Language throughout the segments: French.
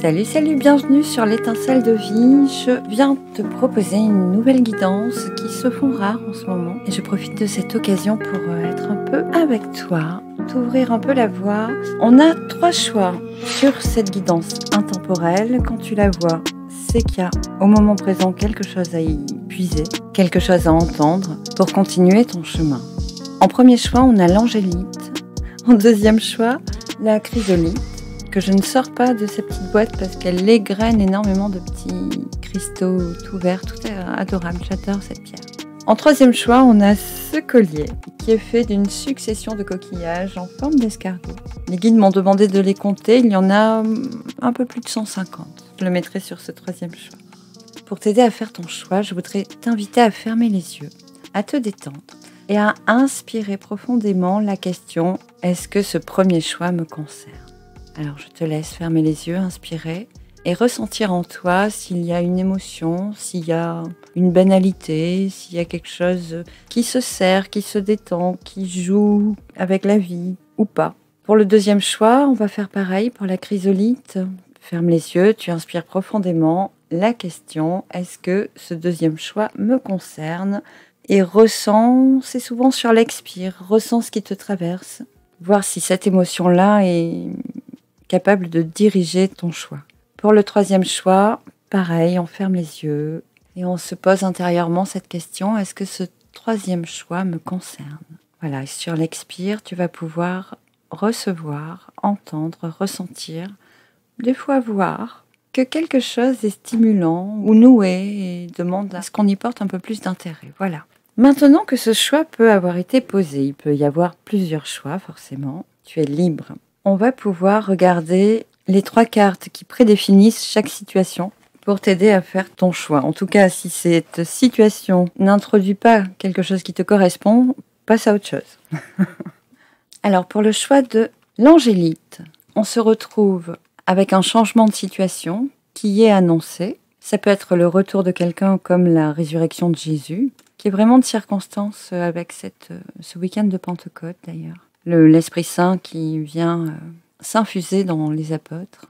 Salut, salut, bienvenue sur l'étincelle de vie. Je viens te proposer une nouvelle guidance qui se font rares en ce moment. Et je profite de cette occasion pour être un peu avec toi, t'ouvrir un peu la voie. On a 3 choix sur cette guidance intemporelle. Quand tu la vois, c'est qu'il y a au moment présent quelque chose à y puiser, quelque chose à entendre pour continuer ton chemin. En premier choix, on a l'angélite. En deuxième choix, la chrysolite, que je ne sors pas de cette petite boîte parce qu'elle égrène énormément de petits cristaux tout verts, tout est adorable, j'adore cette pierre. En troisième choix, on a ce collier qui est fait d'une succession de coquillages en forme d'escargot. Les guides m'ont demandé de les compter, il y en a un peu plus de 150. Je le mettrai sur ce troisième choix. Pour t'aider à faire ton choix, je voudrais t'inviter à fermer les yeux, à te détendre et à inspirer profondément la question « Est-ce que ce premier choix me concerne ?» Alors je te laisse fermer les yeux, inspirer et ressentir en toi s'il y a une émotion, s'il y a une banalité, s'il y a quelque chose qui se serre, qui se détend, qui joue avec la vie ou pas. Pour le deuxième choix, on va faire pareil pour la chrysolite. Ferme les yeux, tu inspires profondément. La question, est-ce que ce deuxième choix me concerne ? Et ressens, c'est souvent sur l'expire, ressens ce qui te traverse. Voir si cette émotion-là est capable de diriger ton choix. Pour le troisième choix, pareil, on ferme les yeux et on se pose intérieurement cette question, est-ce que ce troisième choix me concerne ? Voilà, et sur l'expire, tu vas pouvoir recevoir, entendre, ressentir, des fois voir que quelque chose est stimulant ou noué et demande à ce qu'on y porte un peu plus d'intérêt. Voilà. Maintenant que ce choix peut avoir été posé, il peut y avoir plusieurs choix forcément, tu es libre. On va pouvoir regarder les 3 cartes qui prédéfinissent chaque situation pour t'aider à faire ton choix. En tout cas, si cette situation n'introduit pas quelque chose qui te correspond, passe à autre chose. Alors, pour le choix de l'angélite, on se retrouve avec un changement de situation qui est annoncé. Ça peut être le retour de quelqu'un comme la résurrection de Jésus, qui est vraiment de circonstance avec ce week-end de Pentecôte d'ailleurs. L'Esprit Saint qui vient s'infuser dans les apôtres.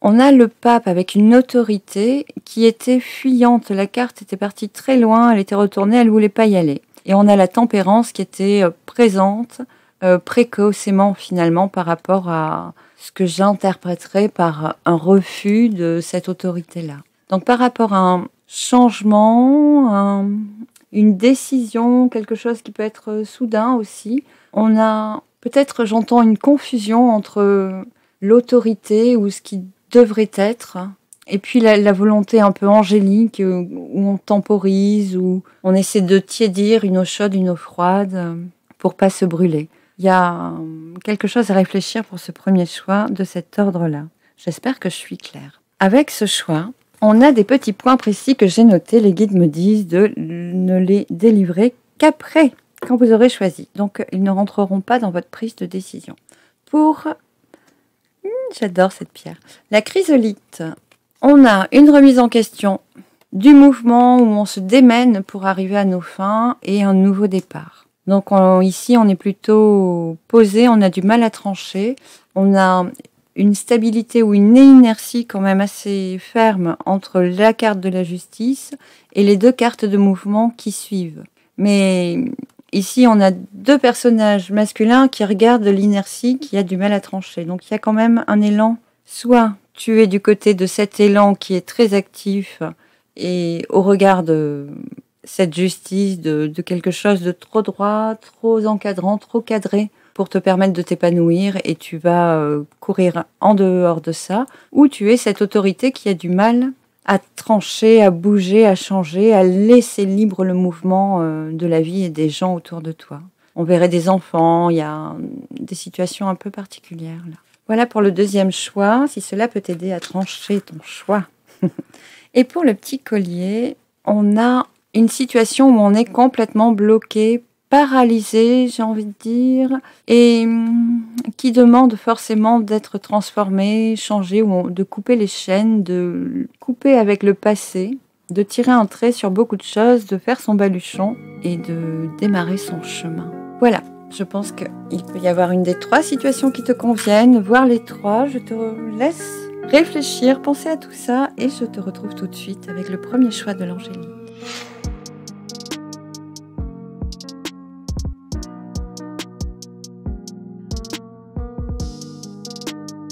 On a le pape avec une autorité qui était fuyante. La carte était partie très loin, elle était retournée, elle ne voulait pas y aller. Et on a la tempérance qui était présente, précocement finalement par rapport à ce que j'interpréterais par un refus de cette autorité-là. Donc par rapport à un changement, une décision, quelque chose qui peut être soudain aussi, on a peut-être, j'entends une confusion entre l'autorité ou ce qui devrait être et puis la volonté un peu angélique où on temporise, où on essaie de tiédir une eau chaude, une eau froide pour pas se brûler. Il y a quelque chose à réfléchir pour ce premier choix de cet ordre-là. J'espère que je suis claire. Avec ce choix, on a des petits points précis que j'ai notés. Les guides me disent de ne les délivrer qu'après, quand vous aurez choisi. Donc, ils ne rentreront pas dans votre prise de décision. Pour... j'adore cette pierre. La chrysolite, on a une remise en question du mouvement où on se démène pour arriver à nos fins et un nouveau départ. Donc, ici, on est plutôt posé, on a du mal à trancher. On a une stabilité ou une inertie quand même assez ferme entre la carte de la justice et les 2 cartes de mouvement qui suivent. Mais... ici, on a 2 personnages masculins qui regardent l'inertie, qui a du mal à trancher. Donc, il y a quand même un élan. Soit tu es du côté de cet élan qui est très actif et au regard de cette justice, de quelque chose de trop droit, trop encadrant, trop cadré pour te permettre de t'épanouir et tu vas courir en dehors de ça. Ou tu es cette autorité qui a du mal à trancher, à bouger, à changer, à laisser libre le mouvement de la vie et des gens autour de toi. On verrait des enfants, il y a des situations un peu particulières là. Voilà pour le deuxième choix, si cela peut t'aider à trancher ton choix. Et pour le petit collier, on a une situation où on est complètement bloqué, paralysé, j'ai envie de dire, et qui demande forcément d'être transformé, changé, ou de couper les chaînes, de couper avec le passé, de tirer un trait sur beaucoup de choses, de faire son baluchon et de démarrer son chemin. Voilà, je pense qu'il peut y avoir une des 3 situations qui te conviennent, voire les 3. Je te laisse réfléchir, penser à tout ça et je te retrouve tout de suite avec le premier choix de l'Angélique.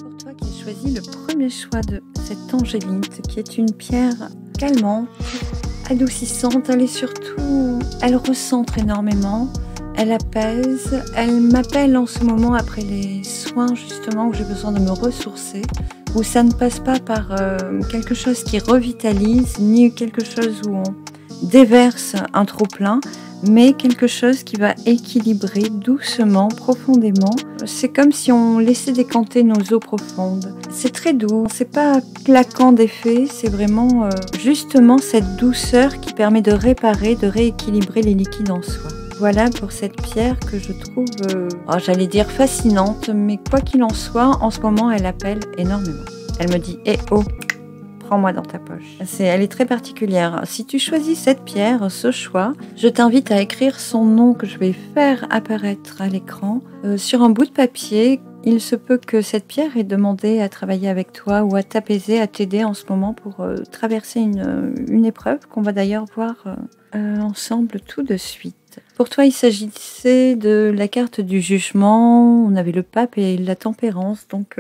Pour toi qui as choisi le premier choix de cette angélite qui est une pierre calmante, adoucissante, elle recentre énormément. Elle apaise, elle m'appelle en ce moment après les soins justement où j'ai besoin de me ressourcer, où ça ne passe pas par quelque chose qui revitalise, ni quelque chose où on déverse un trop-plein, mais quelque chose qui va équilibrer doucement, profondément. C'est comme si on laissait décanter nos eaux profondes. C'est très doux, c'est pas claquant d'effet, c'est vraiment justement cette douceur qui permet de réparer, de rééquilibrer les liquides en soi. Voilà pour cette pierre que je trouve, j'allais dire fascinante, mais quoi qu'il en soit, en ce moment, elle appelle énormément. Elle me dit « Eh oh, prends-moi dans ta poche ». Elle est très particulière. Si tu choisis cette pierre, ce choix, je t'invite à écrire son nom que je vais faire apparaître à l'écran sur un bout de papier. Il se peut que cette pierre ait demandé à travailler avec toi ou à t'apaiser, à t'aider en ce moment pour traverser une épreuve qu'on va d'ailleurs voir ensemble tout de suite. Pour toi, il s'agissait de la carte du jugement, on avait le pape et la tempérance, donc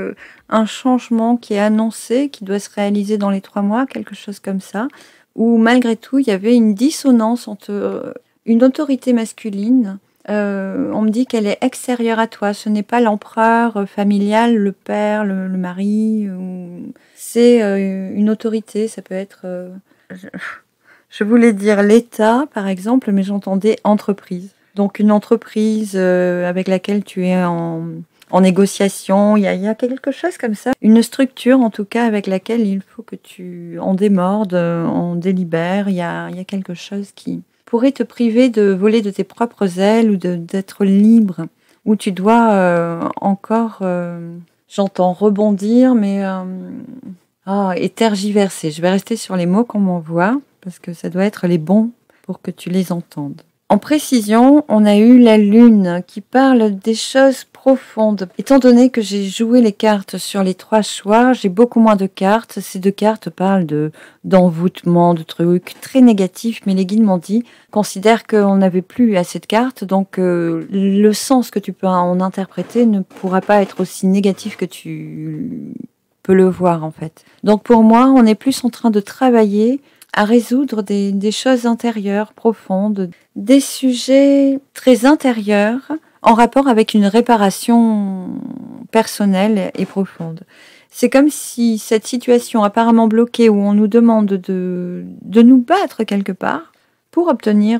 un changement qui est annoncé, qui doit se réaliser dans les 3 mois, quelque chose comme ça, où malgré tout, il y avait une dissonance entre une autorité masculine. On me dit qu'elle est extérieure à toi, ce n'est pas l'empereur familial, le père, le mari, c'est une autorité, ça peut être... Je voulais dire l'État, par exemple, mais j'entendais entreprise. Donc une entreprise avec laquelle tu es en négociation, il y a quelque chose comme ça. Une structure, en tout cas, avec laquelle il faut que tu en démordes, en délibères. Il y a quelque chose qui pourrait te priver de voler de tes propres ailes ou d'être libre, où tu dois encore, j'entends rebondir, mais et tergiverser. Je vais rester sur les mots qu'on m'envoie, parce que ça doit être les bons pour que tu les entendes. En précision, on a eu la lune qui parle des choses profondes. Étant donné que j'ai joué les cartes sur les 3 choix, j'ai beaucoup moins de cartes. Ces 2 cartes parlent d'envoûtement, de trucs très négatifs, mais les guides m'ont dit, considère qu'on n'avait plus assez de cartes, donc le sens que tu peux en interpréter ne pourra pas être aussi négatif que tu peux le voir en fait. Donc pour moi, on est plus en train de travailler à résoudre des choses intérieures, profondes, des sujets très intérieurs en rapport avec une réparation personnelle et profonde. C'est comme si cette situation apparemment bloquée où on nous demande de nous battre quelque part pour obtenir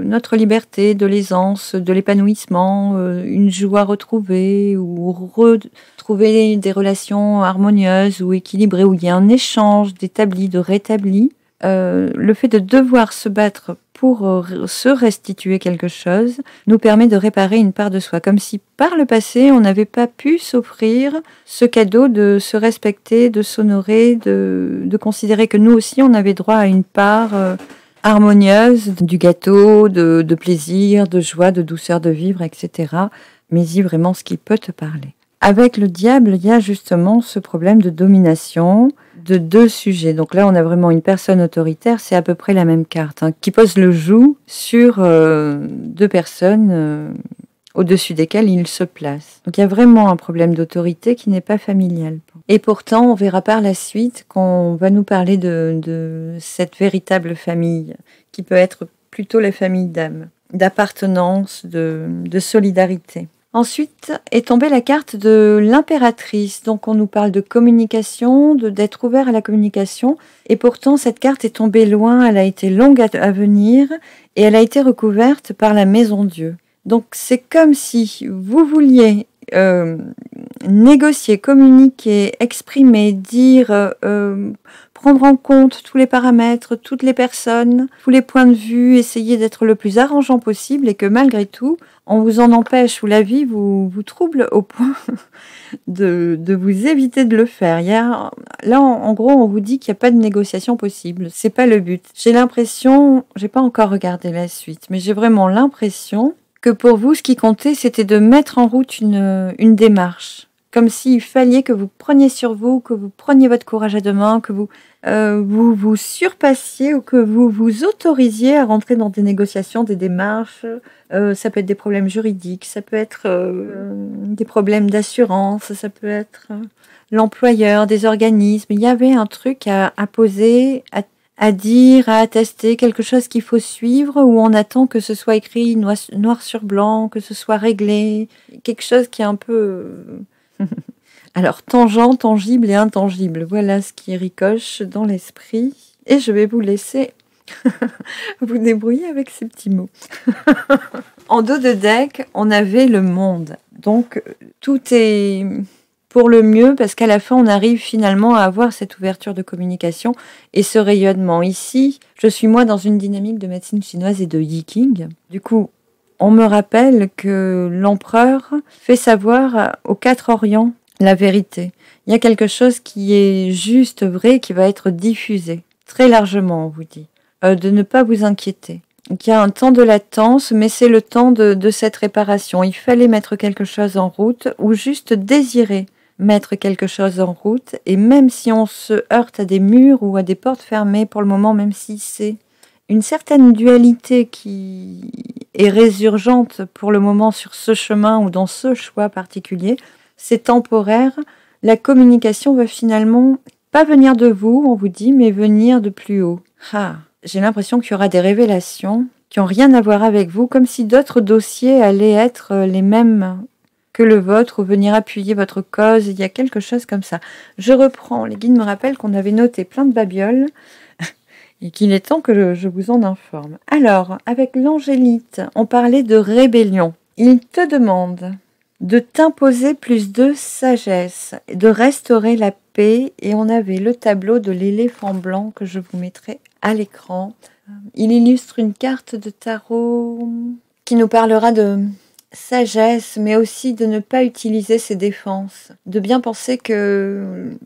notre liberté, de l'aisance, de l'épanouissement, une joie retrouvée ou retrouver des relations harmonieuses ou équilibrées où il y a un échange d'établi, de rétabli. Le fait de devoir se battre pour se restituer quelque chose nous permet de réparer une part de soi, comme si par le passé on n'avait pas pu s'offrir ce cadeau de se respecter, de s'honorer, de considérer que nous aussi on avait droit à une part harmonieuse du gâteau, de plaisir, de joie, de douceur de vivre, etc. Mais y vraiment ce qui peut te parler. Avec le diable, il y a justement ce problème de domination de 2 sujets. Donc là, on a vraiment une personne autoritaire, c'est à peu près la même carte, qui pose le joug sur 2 personnes au-dessus desquelles il se place. Donc il y a vraiment un problème d'autorité qui n'est pas familial. Et pourtant, on verra par la suite qu'on va nous parler de cette véritable famille, qui peut être plutôt la famille d'âme, d'appartenance, de solidarité. Ensuite est tombée la carte de l'impératrice. Donc on nous parle de communication, d'être ouvert à la communication. Et pourtant cette carte est tombée loin, elle a été longue à venir et elle a été recouverte par la maison Dieu. Donc c'est comme si vous vouliez négocier, communiquer, exprimer, dire, prendre en compte tous les paramètres, toutes les personnes, tous les points de vue, essayer d'être le plus arrangeant possible et que malgré tout, on vous en empêche ou la vie vous trouble au point de vous éviter de le faire. Là, en gros, on vous dit qu'il n'y a pas de négociation possible. C'est pas le but. J'ai l'impression, j'ai pas encore regardé la suite, mais j'ai vraiment l'impression que pour vous, ce qui comptait, c'était de mettre en route une démarche, comme s'il fallait que vous preniez sur vous, que vous preniez votre courage à deux mains, que vous vous surpassiez ou que vous vous autorisiez à rentrer dans des négociations, des démarches. Ça peut être des problèmes juridiques, ça peut être des problèmes d'assurance, ça peut être l'employeur, des organismes. Il y avait un truc à poser, à dire, à attester, quelque chose qu'il faut suivre, où on attend que ce soit écrit noir sur blanc, que ce soit réglé, quelque chose qui est un peu... Alors, tangent, tangible et intangible, voilà ce qui ricoche dans l'esprit. Et je vais vous laisser vous débrouiller avec ces petits mots. En dos de deck, on avait le monde. Donc, tout est pour le mieux, parce qu'à la fin, on arrive finalement à avoir cette ouverture de communication et ce rayonnement. Ici, je suis moi dans une dynamique de médecine chinoise et de Yi-King. Du coup, on me rappelle que l'empereur fait savoir aux 4 Orients la vérité. Il y a quelque chose qui est juste vrai, qui va être diffusé très largement, on vous dit. De ne pas vous inquiéter. Il y a un temps de latence, mais c'est le temps de cette réparation. Il fallait mettre quelque chose en route ou juste désirer mettre quelque chose en route. Et même si on se heurte à des murs ou à des portes fermées pour le moment, même si c'est une certaine dualité qui est résurgente pour le moment sur ce chemin ou dans ce choix particulier, c'est temporaire. La communication va finalement pas venir de vous, on vous dit, mais venir de plus haut. J'ai l'impression qu'il y aura des révélations qui n'ont rien à voir avec vous, comme si d'autres dossiers allaient être les mêmes que le vôtre ou venir appuyer votre cause. Il y a quelque chose comme ça. Je reprends. Les guides me rappellent qu'on avait noté plein de babioles et qu'il est temps que je vous en informe. Alors, avec l'angélite, on parlait de rébellion. Il te demande de t'imposer plus de sagesse, de restaurer la paix, et on avait le tableau de l'éléphant blanc que je vous mettrai à l'écran. Il illustre une carte de tarot qui nous parlera de sagesse, mais aussi de ne pas utiliser ses défenses, de bien penser que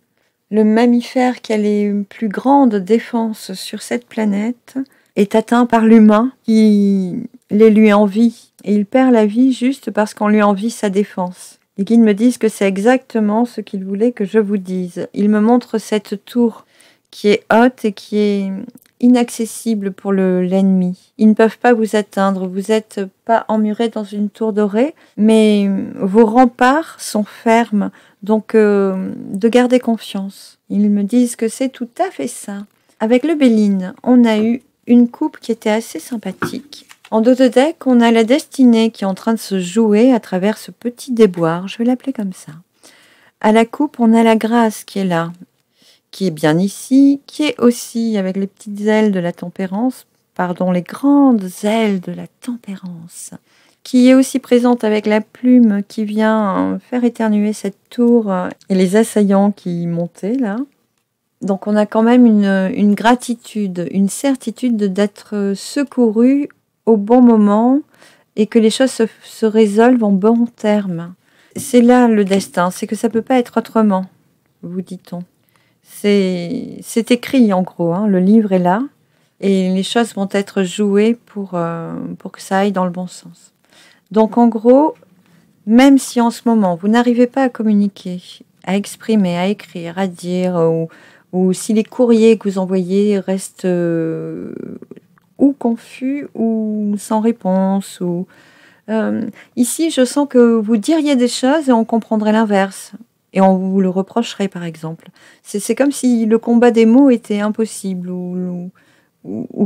le mammifère qui a les plus grandes défenses sur cette planète est atteint par l'humain qui les lui envie. Et il perd la vie juste parce qu'on lui envie sa défense. Les guides me disent que c'est exactement ce qu'ils voulaient que je vous dise. Ils me montrent cette tour qui est haute et qui est inaccessible pour l'ennemi. Ils ne peuvent pas vous atteindre. Vous n'êtes pas emmuré dans une tour dorée, mais vos remparts sont fermes. Donc, de garder confiance. Ils me disent que c'est tout à fait ça. Avec le Béline, on a eu une coupe qui était assez sympathique. En dos de deck, on a la destinée qui est en train de se jouer à travers ce petit déboire. Je vais l'appeler comme ça. À la coupe, on a la grâce qui est là, qui est bien ici, qui est aussi avec les petites ailes de la tempérance, les grandes ailes de la tempérance, qui est aussi présente avec la plume qui vient faire éternuer cette tour et les assaillants qui montaient là. Donc on a quand même une gratitude, une certitude d'être secouru au bon moment et que les choses se résolvent en bon terme. C'est là le destin, c'est que ça ne peut pas être autrement, vous dit-on. C'est écrit en gros, hein, le livre est là et les choses vont être jouées pour que ça aille dans le bon sens. Donc en gros, même si en ce moment vous n'arrivez pas à communiquer, à exprimer, à écrire, à dire, ou si les courriers que vous envoyez restent ou confus ou sans réponse, ici je sens que vous diriez des choses et on comprendrait l'inverse. Et on vous le reprocherait, par exemple. C'est comme si le combat des mots était impossible ou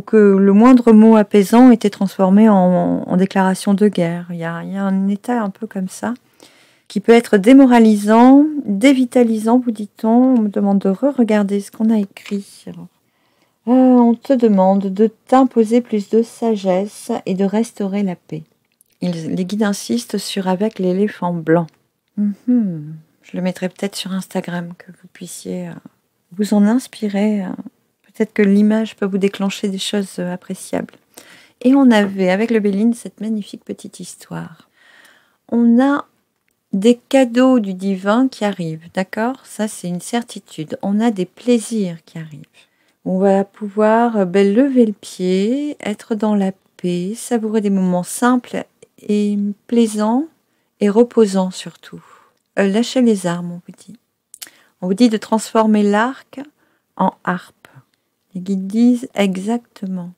que le moindre mot apaisant était transformé en déclaration de guerre. Il y a un état un peu comme ça qui peut être démoralisant, dévitalisant, vous dit-on. On me demande de re-regarder ce qu'on a écrit. Alors, on te demande de t'imposer plus de sagesse et de restaurer la paix. Les guides insistent sur avec l'éléphant blanc. Je le mettrai peut-être sur Instagram, que vous puissiez vous en inspirer. Peut-être que l'image peut vous déclencher des choses appréciables. Et on avait, avec le Béline, cette magnifique petite histoire. On a des cadeaux du divin qui arrivent, d'accord? Ça, c'est une certitude. On a des plaisirs qui arrivent. On va pouvoir lever le pied, être dans la paix, savourer des moments simples et plaisants et reposants surtout. lâchez les armes, on vous dit. On vous dit de transformer l'arc en harpe. Les guides disent exactement.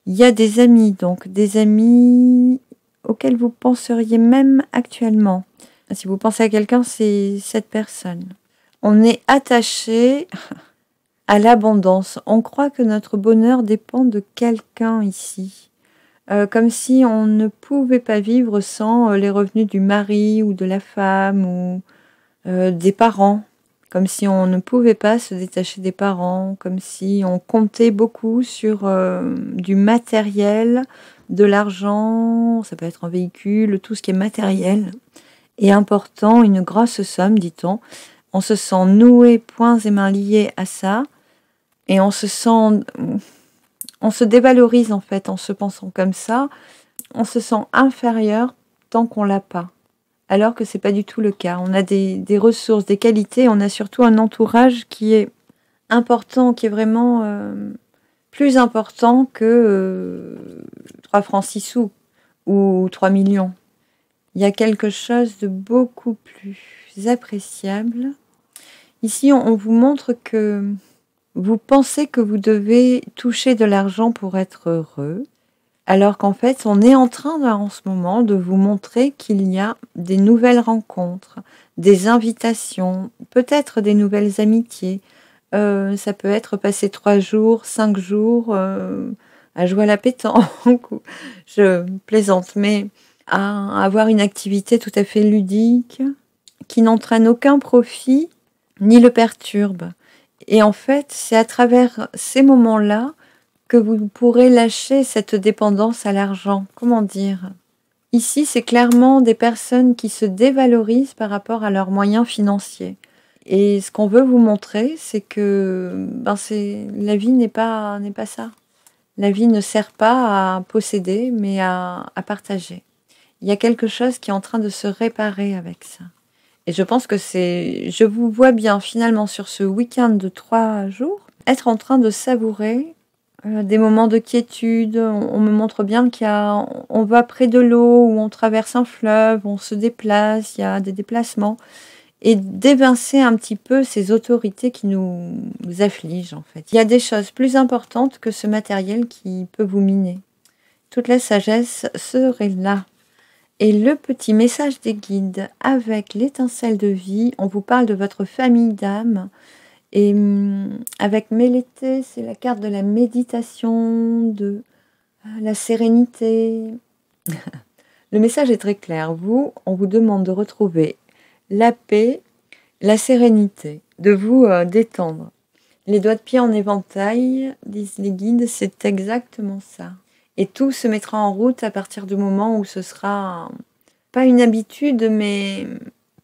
Il y a des amis, donc des amis auxquels vous penseriez même actuellement. Si vous pensez à quelqu'un, c'est cette personne. On est attaché à l'abondance. On croit que notre bonheur dépend de quelqu'un ici. Comme si on ne pouvait pas vivre sans les revenus du mari ou de la femme ou des parents. Comme si on ne pouvait pas se détacher des parents, comme si on comptait beaucoup sur du matériel, de l'argent, ça peut être un véhicule, tout ce qui est matériel est important, une grosse somme, dit-on. On se sent noué, poings et mains liés à ça, et on se dévalorise en fait en se pensant comme ça, on se sent inférieur tant qu'on l'a pas. Alors que c'est pas du tout le cas. On a des ressources, des qualités, on a surtout un entourage qui est important, qui est vraiment plus important que 3 francs 6 sous ou 3 millions. Il y a quelque chose de beaucoup plus appréciable. Ici, on vous montre que vous pensez que vous devez toucher de l'argent pour être heureux. Alors qu'en fait, on est en train en ce moment de vous montrer qu'il y a des nouvelles rencontres, des invitations, peut-être des nouvelles amitiés. Ça peut être passer 3 jours, 5 jours à jouer à la pétanque. Je plaisante, mais à avoir une activité tout à fait ludique qui n'entraîne aucun profit ni le perturbe. Et en fait, c'est à travers ces moments-là que vous pourrez lâcher cette dépendance à l'argent. Comment dire ? Ici, c'est clairement des personnes qui se dévalorisent par rapport à leurs moyens financiers. Et ce qu'on veut vous montrer, c'est que la vie n'est pas ça. La vie ne sert pas à posséder, mais à partager. Il y a quelque chose qui est en train de se réparer avec ça. Et je pense que je vous vois bien finalement sur ce week-end de 3 jours, être en train de savourer des moments de quiétude. On me montre bien on va près de l'eau, ou on traverse un fleuve, on se déplace, il y a des déplacements. Et d'évincer un petit peu ces autorités qui nous affligent en fait. Il y a des choses plus importantes que ce matériel qui peut vous miner. Toute la sagesse serait là. Et le petit message des guides avec l'étincelle de vie, on vous parle de votre famille d'âme. Et avec Mélété, c'est la carte de la méditation, de la sérénité. Le message est très clair. On vous demande de retrouver la paix, la sérénité, de vous détendre. Les doigts de pied en éventail, disent les guides, c'est exactement ça. Et tout se mettra en route à partir du moment où ce sera pas une habitude, mais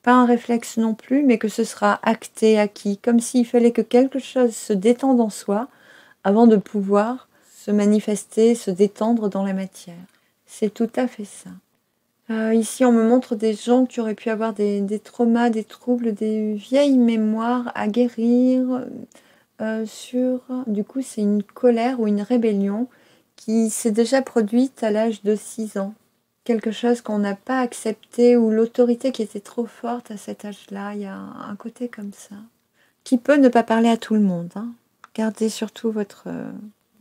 pas un réflexe non plus, mais que ce sera acté, acquis, comme s'il fallait que quelque chose se détende en soi avant de pouvoir se manifester, se détendre dans la matière. C'est tout à fait ça. Ici, on me montre des gens qui auraient pu avoir des traumas, des troubles, des vieilles mémoires à guérir du coup, c'est une colère ou une rébellion qui s'est déjà produite à l'âge de 6 ans. Quelque chose qu'on n'a pas accepté, ou l'autorité qui était trop forte à cet âge-là. Il y a un côté comme ça, qui peut ne pas parler à tout le monde. Gardez surtout votre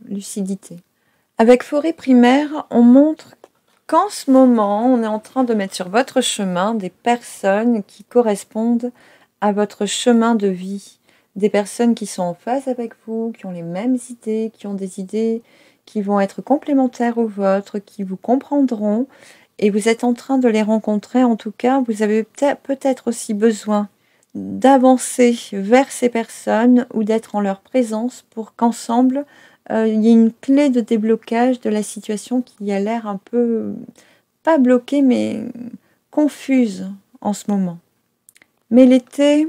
lucidité. Avec Forêt Primaire, on montre qu'en ce moment, on est en train de mettre sur votre chemin des personnes qui correspondent à votre chemin de vie. Des personnes qui sont en phase avec vous, qui ont les mêmes idées, qui ont des idées qui vont être complémentaires aux vôtres, qui vous comprendront, et vous êtes en train de les rencontrer. En tout cas, vous avez peut-être aussi besoin d'avancer vers ces personnes ou d'être en leur présence pour qu'ensemble, il y ait une clé de déblocage de la situation qui a l'air un peu, pas bloquée, mais confuse en ce moment. Mais l'été,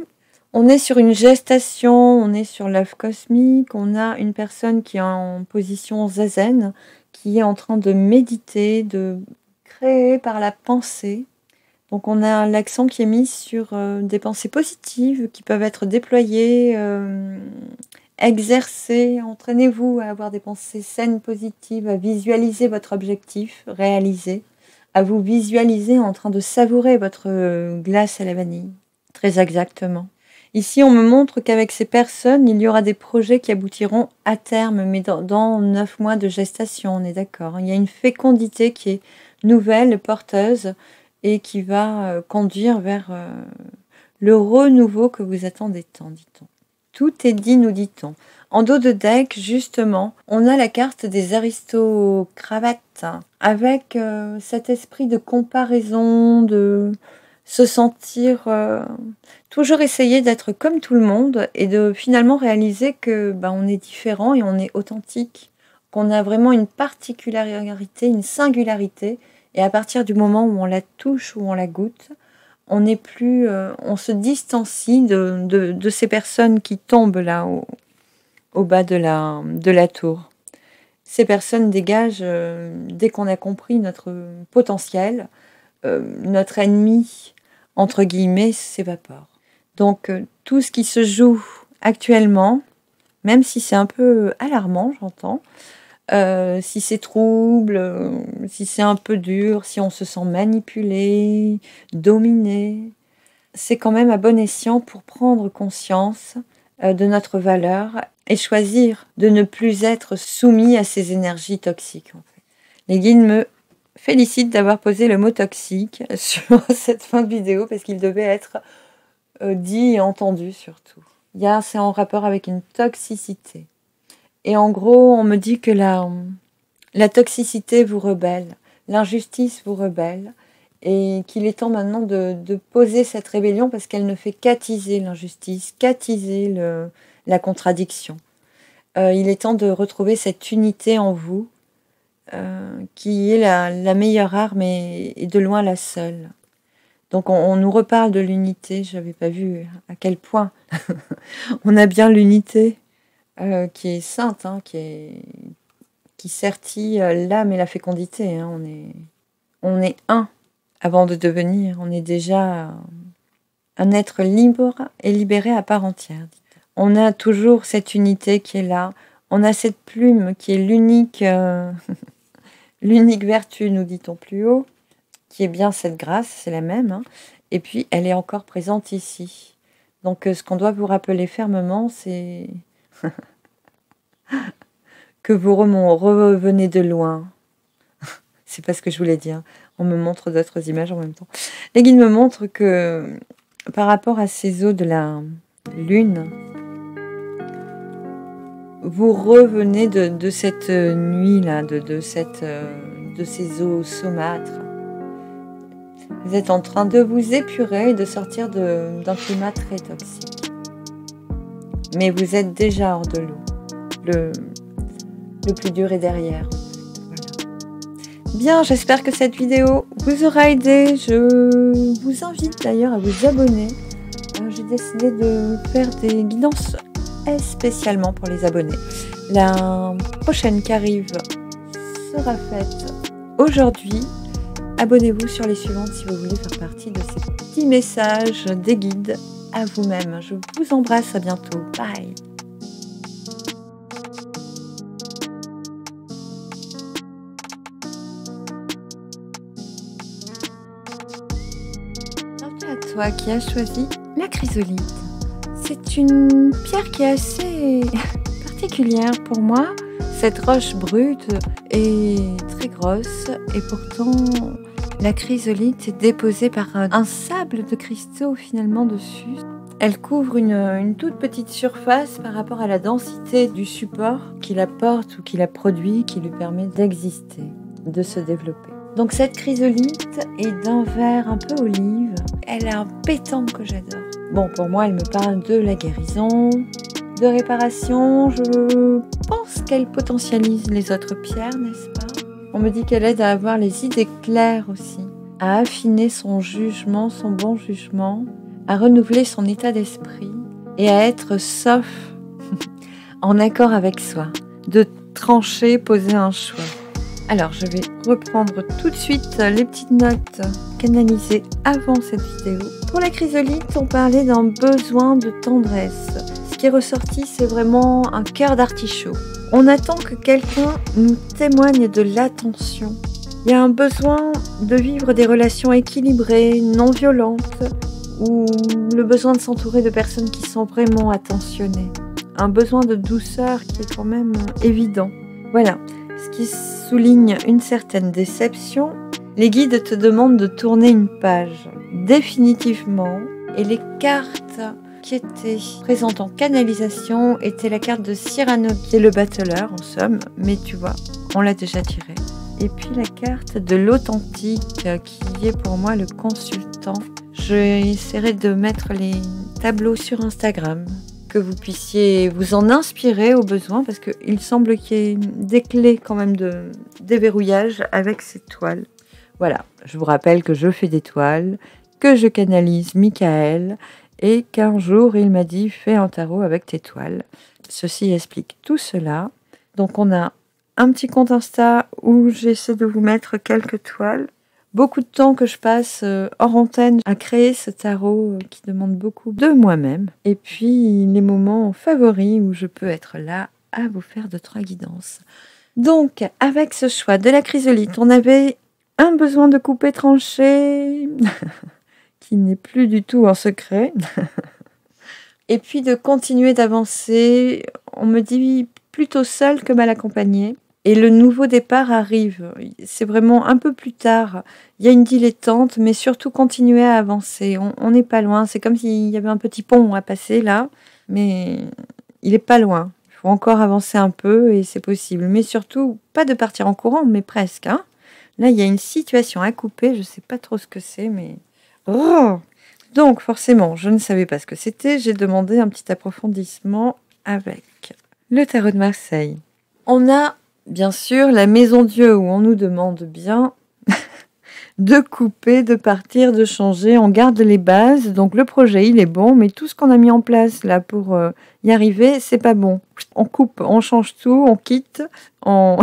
on est sur une gestation, on est sur l'œuf cosmique, on a une personne qui est en position zazen, qui est en train de méditer, de créer par la pensée. Donc on a l'accent qui est mis sur des pensées positives qui peuvent être déployées, exercées. Entraînez-vous à avoir des pensées saines, positives, à visualiser votre objectif réalisé, à vous visualiser en train de savourer votre glace à la vanille. très exactement. Ici, on me montre qu'avec ces personnes, il y aura des projets qui aboutiront à terme, mais dans 9 mois de gestation, on est d'accord. Il y a une fécondité qui est nouvelle, porteuse, et qui va conduire vers le renouveau que vous attendez tant, dit-on. Tout est dit, nous dit-on. En dos de deck, justement, on a la carte des aristocravates, avec cet esprit de comparaison, de se sentir toujours essayer d'être comme tout le monde et de finalement réaliser que on est différent et on est authentique, qu'on a vraiment une particularité, une singularité, et à partir du moment où on la touche, où on la goûte, on n'est plus, on se distancie de ces personnes qui tombent là au bas de la tour. Ces personnes dégagent, dès qu'on a compris notre potentiel, notre ennemi, entre guillemets, s'évapore. Donc, tout ce qui se joue actuellement, même si c'est un peu alarmant, j'entends, si c'est trouble, si c'est un peu dur, si on se sent manipulé, dominé, c'est quand même à bon escient pour prendre conscience de notre valeur et choisir de ne plus être soumis à ces énergies toxiques. En fait. Les guides me félicitent d'avoir posé le mot toxique sur cette fin de vidéo parce qu'il devait être dit et entendu surtout. C'est en rapport avec une toxicité. Et en gros, on me dit que la toxicité vous rebelle, l'injustice vous rebelle, et qu'il est temps maintenant de poser cette rébellion parce qu'elle ne fait qu'attiser l'injustice, qu'attiser la contradiction. Il est temps de retrouver cette unité en vous, qui est la meilleure arme et de loin la seule. Donc on nous reparle de l'unité, je n'avais pas vu à quel point on a bien l'unité qui est sainte, qui sertit l'âme et la fécondité. On est un avant de devenir, on est déjà un être libre et libéré à part entière. On a toujours cette unité qui est là, on a cette plume qui est l'unique l'unique vertu, nous dit-on plus haut, qui est bien cette grâce, c'est la même, et puis elle est encore présente ici. Donc ce qu'on doit vous rappeler fermement, c'est que vous revenez de loin. C'est pas ce que je voulais dire. On me montre d'autres images en même temps. Les guides me montrent que par rapport à ces eaux de la lune, vous revenez de cette nuit-là, de ces eaux saumâtres. Vous êtes en train de vous épurer et de sortir d'un climat très toxique. Mais vous êtes déjà hors de l'eau. Le plus dur est derrière. Voilà. Bien, j'espère que cette vidéo vous aura aidé. Je vous invite d'ailleurs à vous abonner. J'ai décidé de faire des guidances spécialement pour les abonnés. La prochaine qui arrive sera faite aujourd'hui. Abonnez-vous sur les suivantes si vous voulez faire partie de ces petits messages des guides à vous-même. Je vous embrasse, à bientôt. Bye. Bienvenue à toi qui as choisi la chrysolite. C'est une pierre qui est assez particulière pour moi. Cette roche brute est très grosse et pourtant la chrysolite est déposée par un sable de cristaux finalement dessus. Elle couvre une toute petite surface par rapport à la densité du support qui la porte ou qui la produit, qui lui permet d'exister, de se développer. Donc cette chrysolite est d'un vert un peu olive. Elle a un pétant que j'adore. Bon, pour moi, elle me parle de la guérison, de réparation. Je pense qu'elle potentialise les autres pierres, n'est-ce pas? On me dit qu'elle aide à avoir les idées claires aussi, à affiner son jugement, son bon jugement, à renouveler son état d'esprit et à être sauf, en accord avec soi, de trancher, poser un choix. Alors, je vais reprendre tout de suite les petites notes canalisées avant cette vidéo. Pour la chrysolite, on parlait d'un besoin de tendresse. Ce qui est ressorti, c'est vraiment un cœur d'artichaut. On attend que quelqu'un nous témoigne de l'attention. Il y a un besoin de vivre des relations équilibrées, non violentes, ou le besoin de s'entourer de personnes qui sont vraiment attentionnées. Un besoin de douceur qui est quand même évident. Voilà, ce qui souligne une certaine déception. Les guides te demandent de tourner une page définitivement et les cartes qui étaient présentes en canalisation étaient la carte de Cyrano qui est le battleur en somme, mais tu vois, on l'a déjà tiré. Et puis la carte de l'authentique qui est pour moi le consultant. J'essaierai de mettre les tableaux sur Instagram, que vous puissiez vous en inspirer au besoin, parce qu'il semble qu'il y ait des clés quand même de déverrouillage avec ces toiles. Voilà, je vous rappelle que je fais des toiles, que je canalise Michael, et qu'un jour il m'a dit « fais un tarot avec tes toiles ». Ceci explique tout cela. Donc on a un petit compte Insta où j'essaie de vous mettre quelques toiles. Beaucoup de temps que je passe hors antenne à créer ce tarot qui demande beaucoup de moi-même. Et puis les moments favoris où je peux être là à vous faire de 3 guidances. Donc avec ce choix de la chrysolite, on avait un besoin de couper tranché qui n'est plus du tout un secret. Et puis de continuer d'avancer. On me dit plutôt seul que mal accompagné. Et le nouveau départ arrive. C'est vraiment un peu plus tard. Il y a une dilettante, mais surtout continuer à avancer. On n'est pas loin. C'est comme s'il y avait un petit pont à passer là, mais il n'est pas loin. Il faut encore avancer un peu et c'est possible. Mais surtout, pas de partir en courant, mais presque. Hein. Là, il y a une situation à couper. Je ne sais pas trop ce que c'est, mais... Oh, donc, forcément, je ne savais pas ce que c'était. J'ai demandé un petit approfondissement avec le tarot de Marseille. On a, bien sûr, la Maison Dieu où on nous demande bien de couper, de partir, de changer. On garde les bases. Donc, le projet, il est bon, mais tout ce qu'on a mis en place là pour y arriver, c'est pas bon. On coupe, on change tout, on quitte, on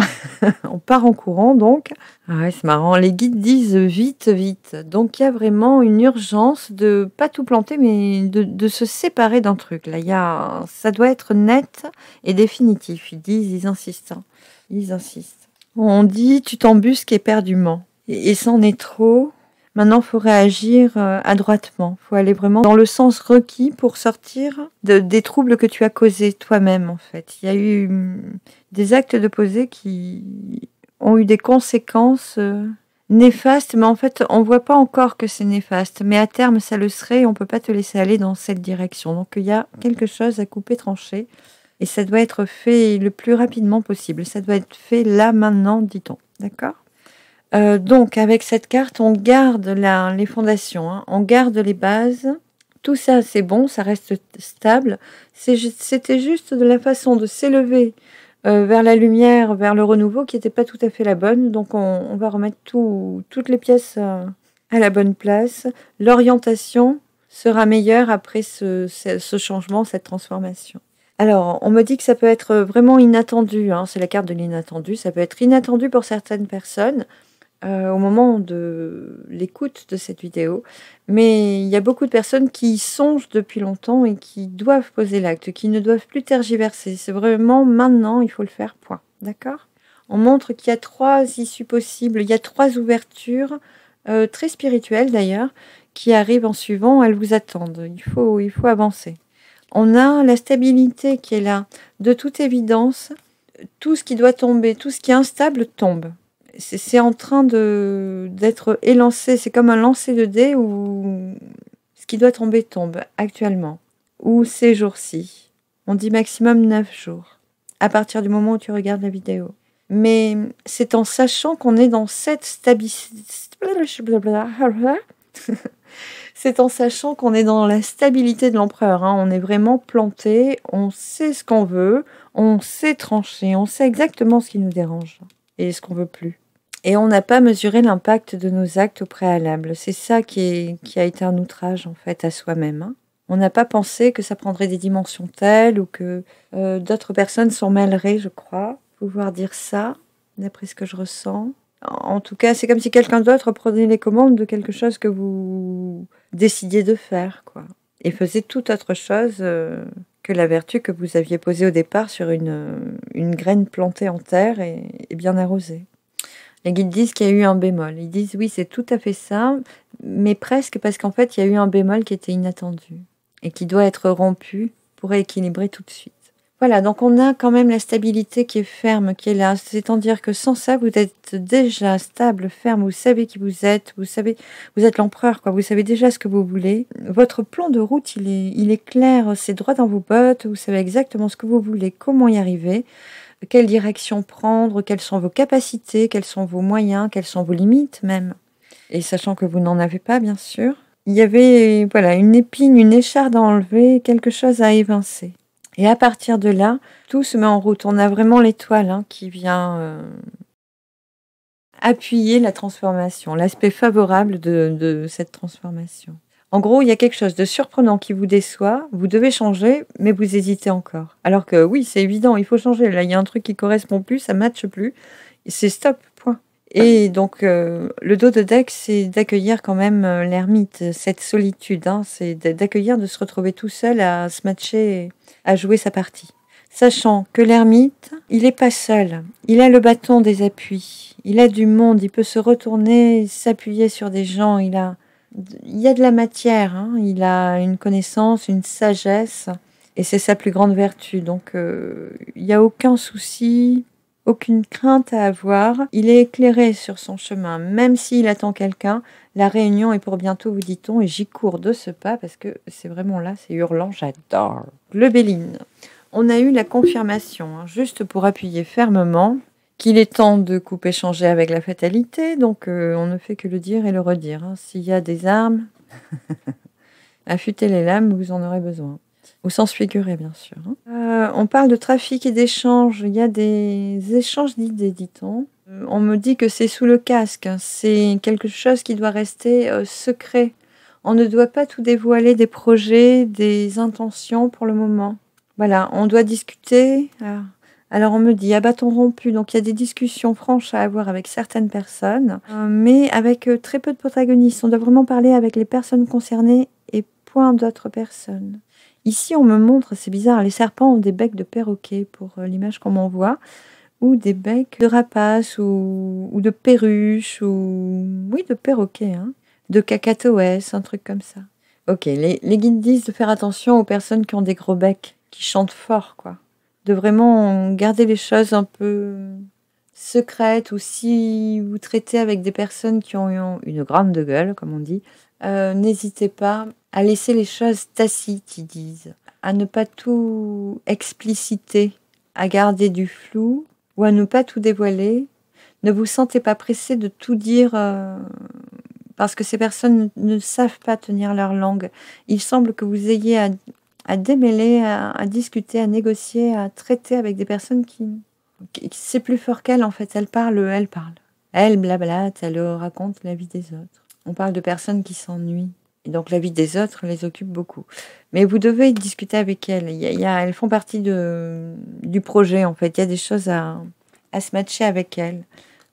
part en courant, donc. Ah ouais, c'est marrant. Les guides disent vite, vite. Donc, il y a vraiment une urgence de pas tout planter, mais de se séparer d'un truc. Là, ça doit être net et définitif. Ils disent, ils insistent. Hein. Ils insistent. On dit, tu t'embusques éperdument. Et c'en est trop. Maintenant, il faut réagir adroitement. Il faut aller vraiment dans le sens requis pour sortir des troubles que tu as causés toi-même, en fait. Il y a eu des actes de posés qui ont eu des conséquences néfastes, mais en fait, on ne voit pas encore que c'est néfaste. Mais à terme, ça le serait et on ne peut pas te laisser aller dans cette direction. Donc, il y a quelque chose à couper, trancher. Et ça doit être fait le plus rapidement possible. Ça doit être fait là, maintenant, dit-on. D'accord ? Donc, avec cette carte, on garde les fondations, hein, on garde les bases. Tout ça, c'est bon, ça reste stable. C'était juste de la façon de s'élever vers la lumière, vers le renouveau, qui n'était pas tout à fait la bonne. Donc, on va remettre toutes les pièces à la bonne place. L'orientation sera meilleure après ce changement, cette transformation. Alors, on me dit que ça peut être vraiment inattendu. Hein, c'est la carte de l'inattendu. Ça peut être inattendu pour certaines personnes. Au moment de l'écoute de cette vidéo. Mais il y a beaucoup de personnes qui y songent depuis longtemps et qui doivent poser l'acte, qui ne doivent plus tergiverser. C'est vraiment maintenant, il faut le faire, point. D'accord ? On montre qu'il y a 3 issues possibles, il y a 3 ouvertures, très spirituelles d'ailleurs, qui arrivent en suivant, elles vous attendent. Il faut avancer. On a la stabilité qui est là. De toute évidence, tout ce qui doit tomber, tout ce qui est instable tombe. C'est en train d'être élancé, c'est comme un lancer de dés où ce qui doit tomber tombe actuellement, ou ces jours-ci. On dit maximum 9 jours, à partir du moment où tu regardes la vidéo. Mais c'est en sachant qu'on est dans cette stabilité, c'est en sachant qu'on est dans la stabilité de l'empereur. Hein. On est vraiment planté, on sait ce qu'on veut, on sait trancher, on sait exactement ce qui nous dérange et ce qu'on veut plus. Et on n'a pas mesuré l'impact de nos actes au préalable. C'est ça qui a été un outrage, en fait, à soi-même. Hein. On n'a pas pensé que ça prendrait des dimensions telles ou que d'autres personnes s'en mêleraient, je crois, pouvoir dire ça, d'après ce que je ressens. En tout cas, c'est comme si quelqu'un d'autre prenait les commandes de quelque chose que vous décidiez de faire, quoi. Et faisait toute autre chose que la vertu que vous aviez posée au départ sur une graine plantée en terre et bien arrosée. Les guides disent qu'il y a eu un bémol. Ils disent oui, c'est tout à fait ça. mais presque, parce qu'en fait, il y a eu un bémol qui était inattendu et qui doit être rompu pour rééquilibrer tout de suite. Voilà, donc on a quand même la stabilité qui est ferme, qui est là. C'est-à-dire que sans ça, vous êtes déjà stable, ferme, vous savez qui vous êtes, vous êtes l'empereur, quoi. Vous savez déjà ce que vous voulez. Votre plan de route, il est clair, c'est droit dans vos bottes, vous savez exactement ce que vous voulez, comment y arriver, quelle direction prendre, quelles sont vos capacités, quels sont vos moyens, quelles sont vos limites même. Et sachant que vous n'en avez pas, bien sûr. Il y avait, voilà, une épine, une écharde à enlever, quelque chose à évincer. Et à partir de là, tout se met en route. On a vraiment l'étoile qui vient appuyer la transformation, l'aspect favorable de cette transformation. En gros, il y a quelque chose de surprenant qui vous déçoit, vous devez changer, mais vous hésitez encore. Alors que oui, c'est évident, il faut changer. Là, il y a un truc qui correspond plus, ça ne matche plus. C'est stop, point. Et donc, le dos de deck, c'est d'accueillir quand même l'ermite, cette solitude. C'est d'accueillir, de se retrouver tout seul à se matcher, à jouer sa partie. Sachant que l'ermite, il n'est pas seul. Il a le bâton des appuis. Il a du monde, il peut se retourner, s'appuyer sur des gens. Il y a de la matière, il a une connaissance, une sagesse. Et c'est sa plus grande vertu. Donc, il n'y a aucun souci, aucune crainte à avoir. Il est éclairé sur son chemin. Même s'il attend quelqu'un, la réunion est pour bientôt, vous dit-on. Et j'y cours de ce pas parce que c'est vraiment là, c'est hurlant, j'adore. Le Béline. On a eu la confirmation, juste pour appuyer fermement, qu'il est temps de couper changer avec la fatalité. Donc, on ne fait que le dire et le redire. S'il y a des armes, affûtez les lames, vous en aurez besoin. Au sens figuré, bien sûr. On parle de trafic et d'échange. Il y a des échanges d'idées, dit-on. On me dit que c'est sous le casque. C'est quelque chose qui doit rester secret. On ne doit pas tout dévoiler des projets, des intentions pour le moment. Voilà, on doit discuter. Alors on me dit bâton rompu. Donc il y a des discussions franches à avoir avec certaines personnes, mais avec très peu de protagonistes. On doit vraiment parler avec les personnes concernées et point d'autres personnes. Ici, on me montre, c'est bizarre, les serpents ont des becs de perroquet pour l'image qu'on m'envoie, ou des becs de rapace, ou de perruche, ou oui, de perroquet, de cacatoès, un truc comme ça. Ok, les guides disent de faire attention aux personnes qui ont des gros becs, qui chantent fort, quoi. De vraiment garder les choses un peu secrètes, ou si vous traitez avec des personnes qui ont une grande gueule, comme on dit, n'hésitez pas à laisser les choses tacites, ils disent, à ne pas tout expliciter, à garder du flou ou à ne pas tout dévoiler. Ne vous sentez pas pressé de tout dire parce que ces personnes ne savent pas tenir leur langue. Il semble que vous ayez à démêler, à discuter, à négocier, à traiter avec des personnes qui c'est plus fort qu'elles en fait. Elles parlent. Elles blablate, elles racontent la vie des autres. On parle de personnes qui s'ennuient. Et donc la vie des autres les occupe beaucoup. Mais vous devez discuter avec elles. Elles font partie du projet en fait. Il y a des choses à se matcher avec elles.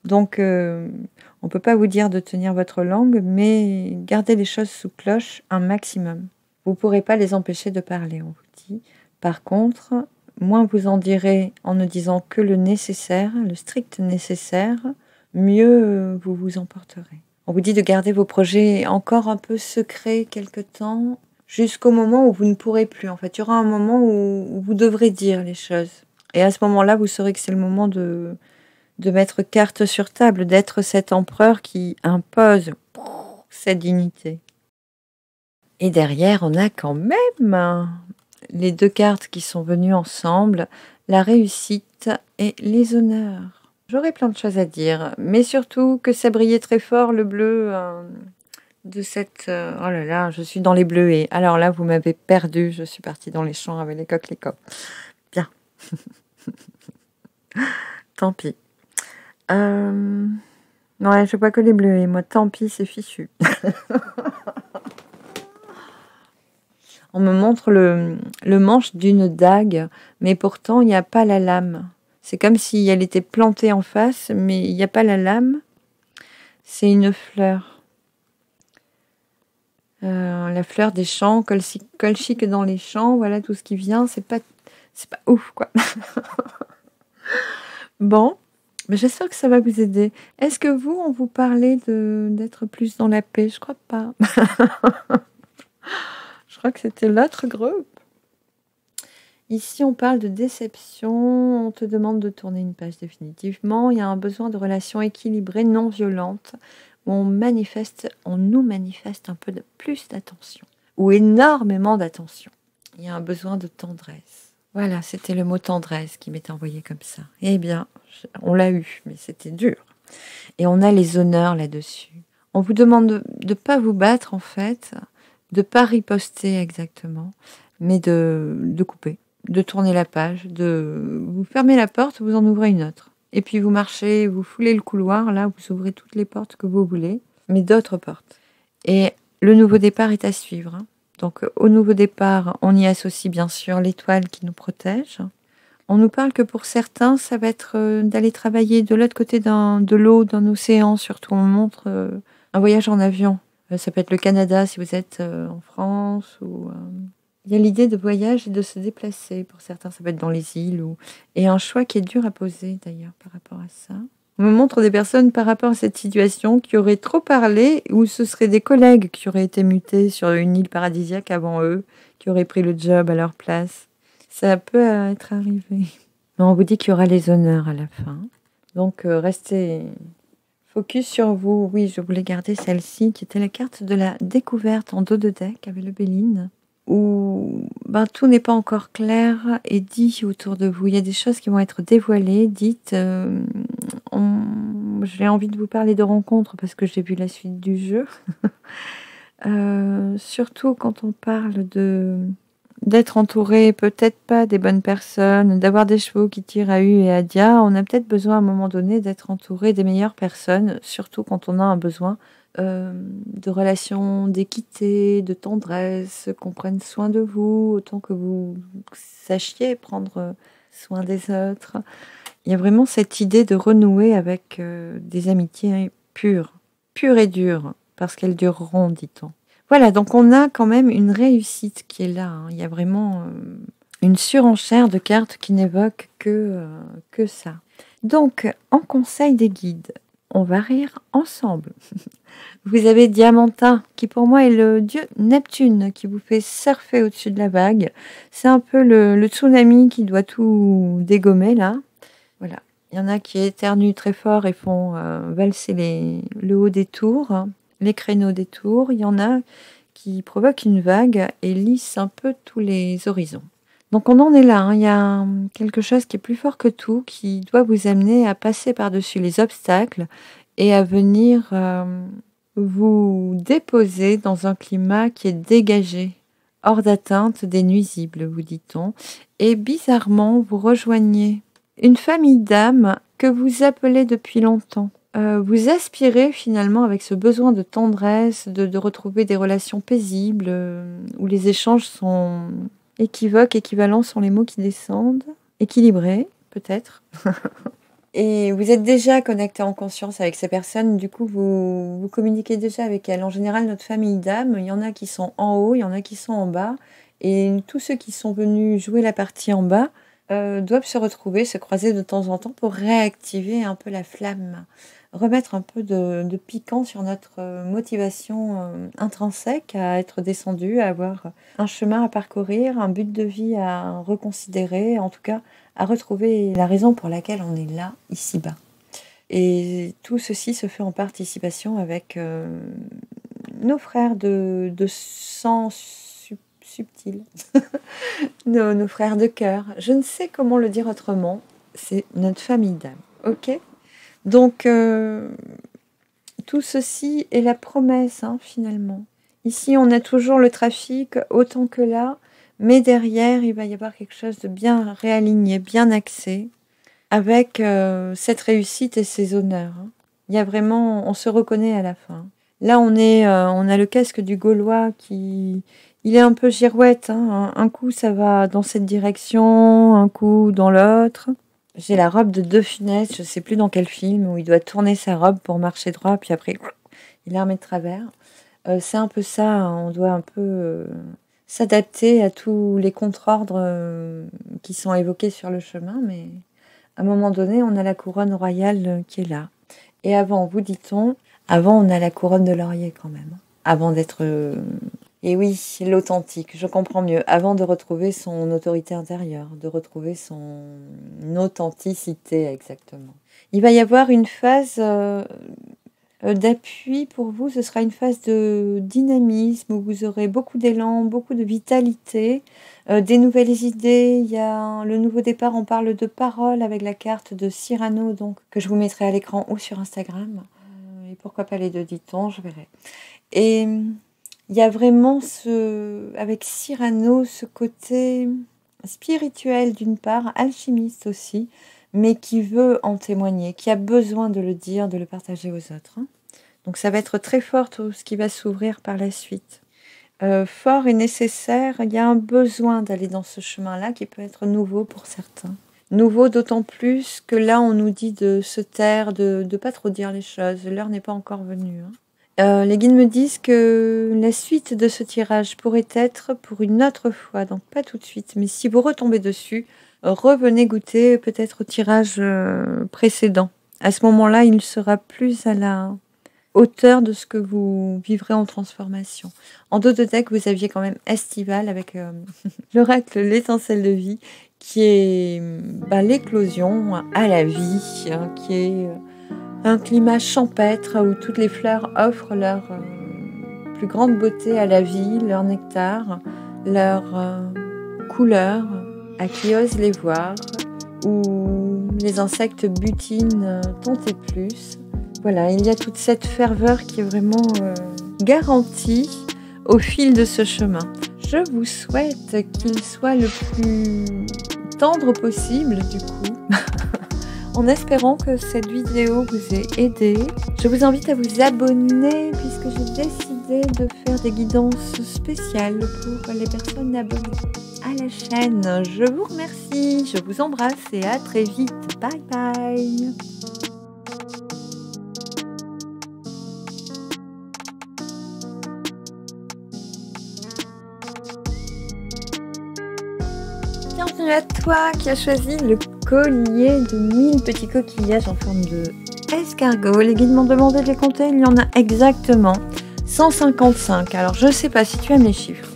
Donc on ne peut pas vous dire de tenir votre langue, mais gardez les choses sous cloche un maximum. Vous ne pourrez pas les empêcher de parler, on vous dit. Par contre, moins vous en direz en ne disant que le nécessaire, le strict nécessaire, mieux vous vous emporterez. On vous dit de garder vos projets encore un peu secrets quelque temps, jusqu'au moment où vous ne pourrez plus. En fait, il y aura un moment où vous devrez dire les choses. Et à ce moment-là, vous saurez que c'est le moment de mettre carte sur table, d'être cet empereur qui impose cette dignité. Et derrière, on a quand même les deux cartes qui sont venues ensemble, la réussite et les honneurs. J'aurais plein de choses à dire, mais surtout que ça brillait très fort, le bleu de cette... oh là là, je suis dans les bleuets. Alors là, vous m'avez perdu, je suis partie dans les champs avec les coquelicots. Bien. Tant pis. Ouais, je vois que les bleuets, moi, tant pis, c'est fichu. On me montre le manche d'une dague, mais pourtant, il n'y a pas la lame. C'est comme si elle était plantée en face, mais il n'y a pas la lame. C'est une fleur. La fleur des champs, colchique dans les champs, voilà tout ce qui vient. C'est pas ouf, quoi. Bon, Mais j'espère que ça va vous aider. Est-ce que vous, on vous parlait d'être plus dans la paix? Je crois pas. Je crois que c'était l'autre groupe. Ici, on parle de déception. On te demande de tourner une page définitivement. Il y a un besoin de relations équilibrées, non violentes, où on nous manifeste un peu de plus d'attention, ou énormément d'attention. Il y a un besoin de tendresse. Voilà, c'était le mot tendresse qui m'est envoyé comme ça. Eh bien, on l'a eu, mais c'était dur. Et on a les honneurs là-dessus. On vous demande de ne pas vous battre, en fait, de ne pas riposter exactement, mais de couper, de tourner la page, de vous fermer la porte, vous en ouvrez une autre. Et puis vous marchez, vous foulez le couloir, là, vous ouvrez toutes les portes que vous voulez, mais d'autres portes. Et le nouveau départ est à suivre, hein. Donc au nouveau départ, on y associe bien sûr l'étoile qui nous protège. On nous parle que pour certains, ça va être d'aller travailler de l'autre côté de l'eau, d'un océan, surtout. On montre un voyage en avion. Ça peut être le Canada si vous êtes en France. Il y a l'idée de voyage et de se déplacer. Pour certains, ça peut être dans les îles. Et un choix qui est dur à poser d'ailleurs par rapport à ça. On me montre des personnes par rapport à cette situation qui auraient trop parlé, ou ce seraient des collègues qui auraient été mutés sur une île paradisiaque avant eux, qui auraient pris le job à leur place. Ça peut être arrivé. Mais on vous dit qu'il y aura les honneurs à la fin. Donc restez focus sur vous. Oui, je voulais garder celle-ci, qui était la carte de la découverte en dos de deck avec le Béline, où tout n'est pas encore clair et dit autour de vous. Il y a des choses qui vont être dévoilées, dites. J'ai envie de vous parler de rencontres parce que j'ai vu la suite du jeu. Surtout quand on parle d'être entouré, peut-être pas des bonnes personnes, d'avoir des chevaux qui tirent à U et à dia. On a peut-être besoin à un moment donné d'être entouré des meilleures personnes, surtout quand on a un besoin de relations d'équité, de tendresse, qu'on prenne soin de vous, autant que vous sachiez prendre soin des autres. Il y a vraiment cette idée de renouer avec des amitiés pures et dures, parce qu'elles dureront, dit-on. Voilà, donc on a quand même une réussite qui est là, hein. Il y a vraiment une surenchère de cartes qui n'évoquent que ça. Donc, en conseil des guides, on va rire ensemble. Vous avez Diamantin, qui pour moi est le dieu Neptune, qui vous fait surfer au-dessus de la vague. C'est un peu le tsunami qui doit tout dégommer, là. Voilà. Il y en a qui éternuent très fort et font valser le haut des tours, les créneaux des tours. Il y en a qui provoquent une vague et lissent un peu tous les horizons. Donc on en est là, hein. Il y a quelque chose qui est plus fort que tout, qui doit vous amener à passer par-dessus les obstacles et à venir vous déposer dans un climat qui est dégagé, hors d'atteinte des nuisibles, vous dit-on. Et bizarrement, vous rejoignez une famille d'âmes que vous appelez depuis longtemps. Vous aspirez finalement avec ce besoin de tendresse, de retrouver des relations paisibles, où les échanges sont équivoques, équivalents sont les mots qui descendent, équilibrés peut-être. Et vous êtes déjà connecté en conscience avec ces personnes, du coup vous communiquez déjà avec elles. En général, notre famille d'âmes, il y en a qui sont en haut, il y en a qui sont en bas, et tous ceux qui sont venus jouer la partie en bas doivent se retrouver, se croiser de temps en temps pour réactiver un peu la flamme, remettre un peu de piquant sur notre motivation intrinsèque à être descendu, à avoir un chemin à parcourir, un but de vie à reconsidérer, en tout cas à retrouver la raison pour laquelle on est là, ici-bas. Et tout ceci se fait en participation avec nos frères de sang subtil, nos frères de cœur. Je ne sais comment le dire autrement, c'est notre famille d'âme, ok ? Donc, tout ceci est la promesse, hein, finalement. Ici, on a toujours le trafic, autant que là, mais derrière, il va y avoir quelque chose de bien réaligné, bien axé, avec cette réussite et ces honneurs, hein. Il y a vraiment, on se reconnaît à la fin. Là, on a le casque du Gaulois qui, il est un peu girouette, hein. Un coup, ça va dans cette direction, un coup dans l'autre. J'ai la robe de De Funès, je ne sais plus dans quel film, où il doit tourner sa robe pour marcher droit, puis après, il la remet de travers. C'est un peu ça, hein. On doit un peu s'adapter à tous les contre-ordres qui sont évoqués sur le chemin, mais À un moment donné, on a la couronne royale qui est là. Et avant, vous dit-on, avant on a la couronne de laurier quand même. Avant d'être... Et oui, l'authentique, je comprends mieux. Avant de retrouver son autorité intérieure, de retrouver son authenticité exactement. Il va y avoir une phase d'appui pour vous, ce sera une phase de dynamisme où vous aurez beaucoup d'élan, beaucoup de vitalité, des nouvelles idées. Il y a le nouveau départ, on parle de parole avec la carte de Cyrano, donc que je vous mettrai à l'écran ou sur Instagram. Et pourquoi pas les deux, dit-on, je verrai. Et il y a vraiment avec Cyrano ce côté spirituel d'une part, alchimiste aussi, mais qui veut en témoigner, qui a besoin de le dire, de le partager aux autres. Donc ça va être très fort tout ce qui va s'ouvrir par la suite. Fort et nécessaire, il y a un besoin d'aller dans ce chemin-là qui peut être nouveau pour certains. Nouveau d'autant plus que là on nous dit de se taire, de ne pas trop dire les choses, l'heure n'est pas encore venue. Les guides me disent que la suite de ce tirage pourrait être pour une autre fois, donc pas tout de suite, mais si vous retombez dessus, revenez goûter peut-être au tirage précédent. À ce moment-là, il sera plus à la hauteur de ce que vous vivrez en transformation. En dos de deck, vous aviez quand même Estival avec l'oracle, l'étincelle de vie, qui est l'éclosion à la vie, qui est un climat champêtre où toutes les fleurs offrent leur plus grande beauté à la vie, leur nectar, leur couleur, à qui ose les voir, où les insectes butinent tant et plus. Voilà, il y a toute cette ferveur qui est vraiment garantie au fil de ce chemin. Je vous souhaite qu'il soit le plus tendre possible du coup, en espérant que cette vidéo vous ait aidé. Je vous invite à vous abonner puisque j'ai décidé de faire des guidances spéciales pour les personnes abonnées à la chaîne. Je vous remercie, je vous embrasse et à très vite. Bye bye. Bienvenue à toi qui as choisi le collier de 1000 petits coquillages en forme de escargot. Les guides m'ont demandé de les compter, il y en a exactement 155. Alors je sais pas si tu aimes les chiffres.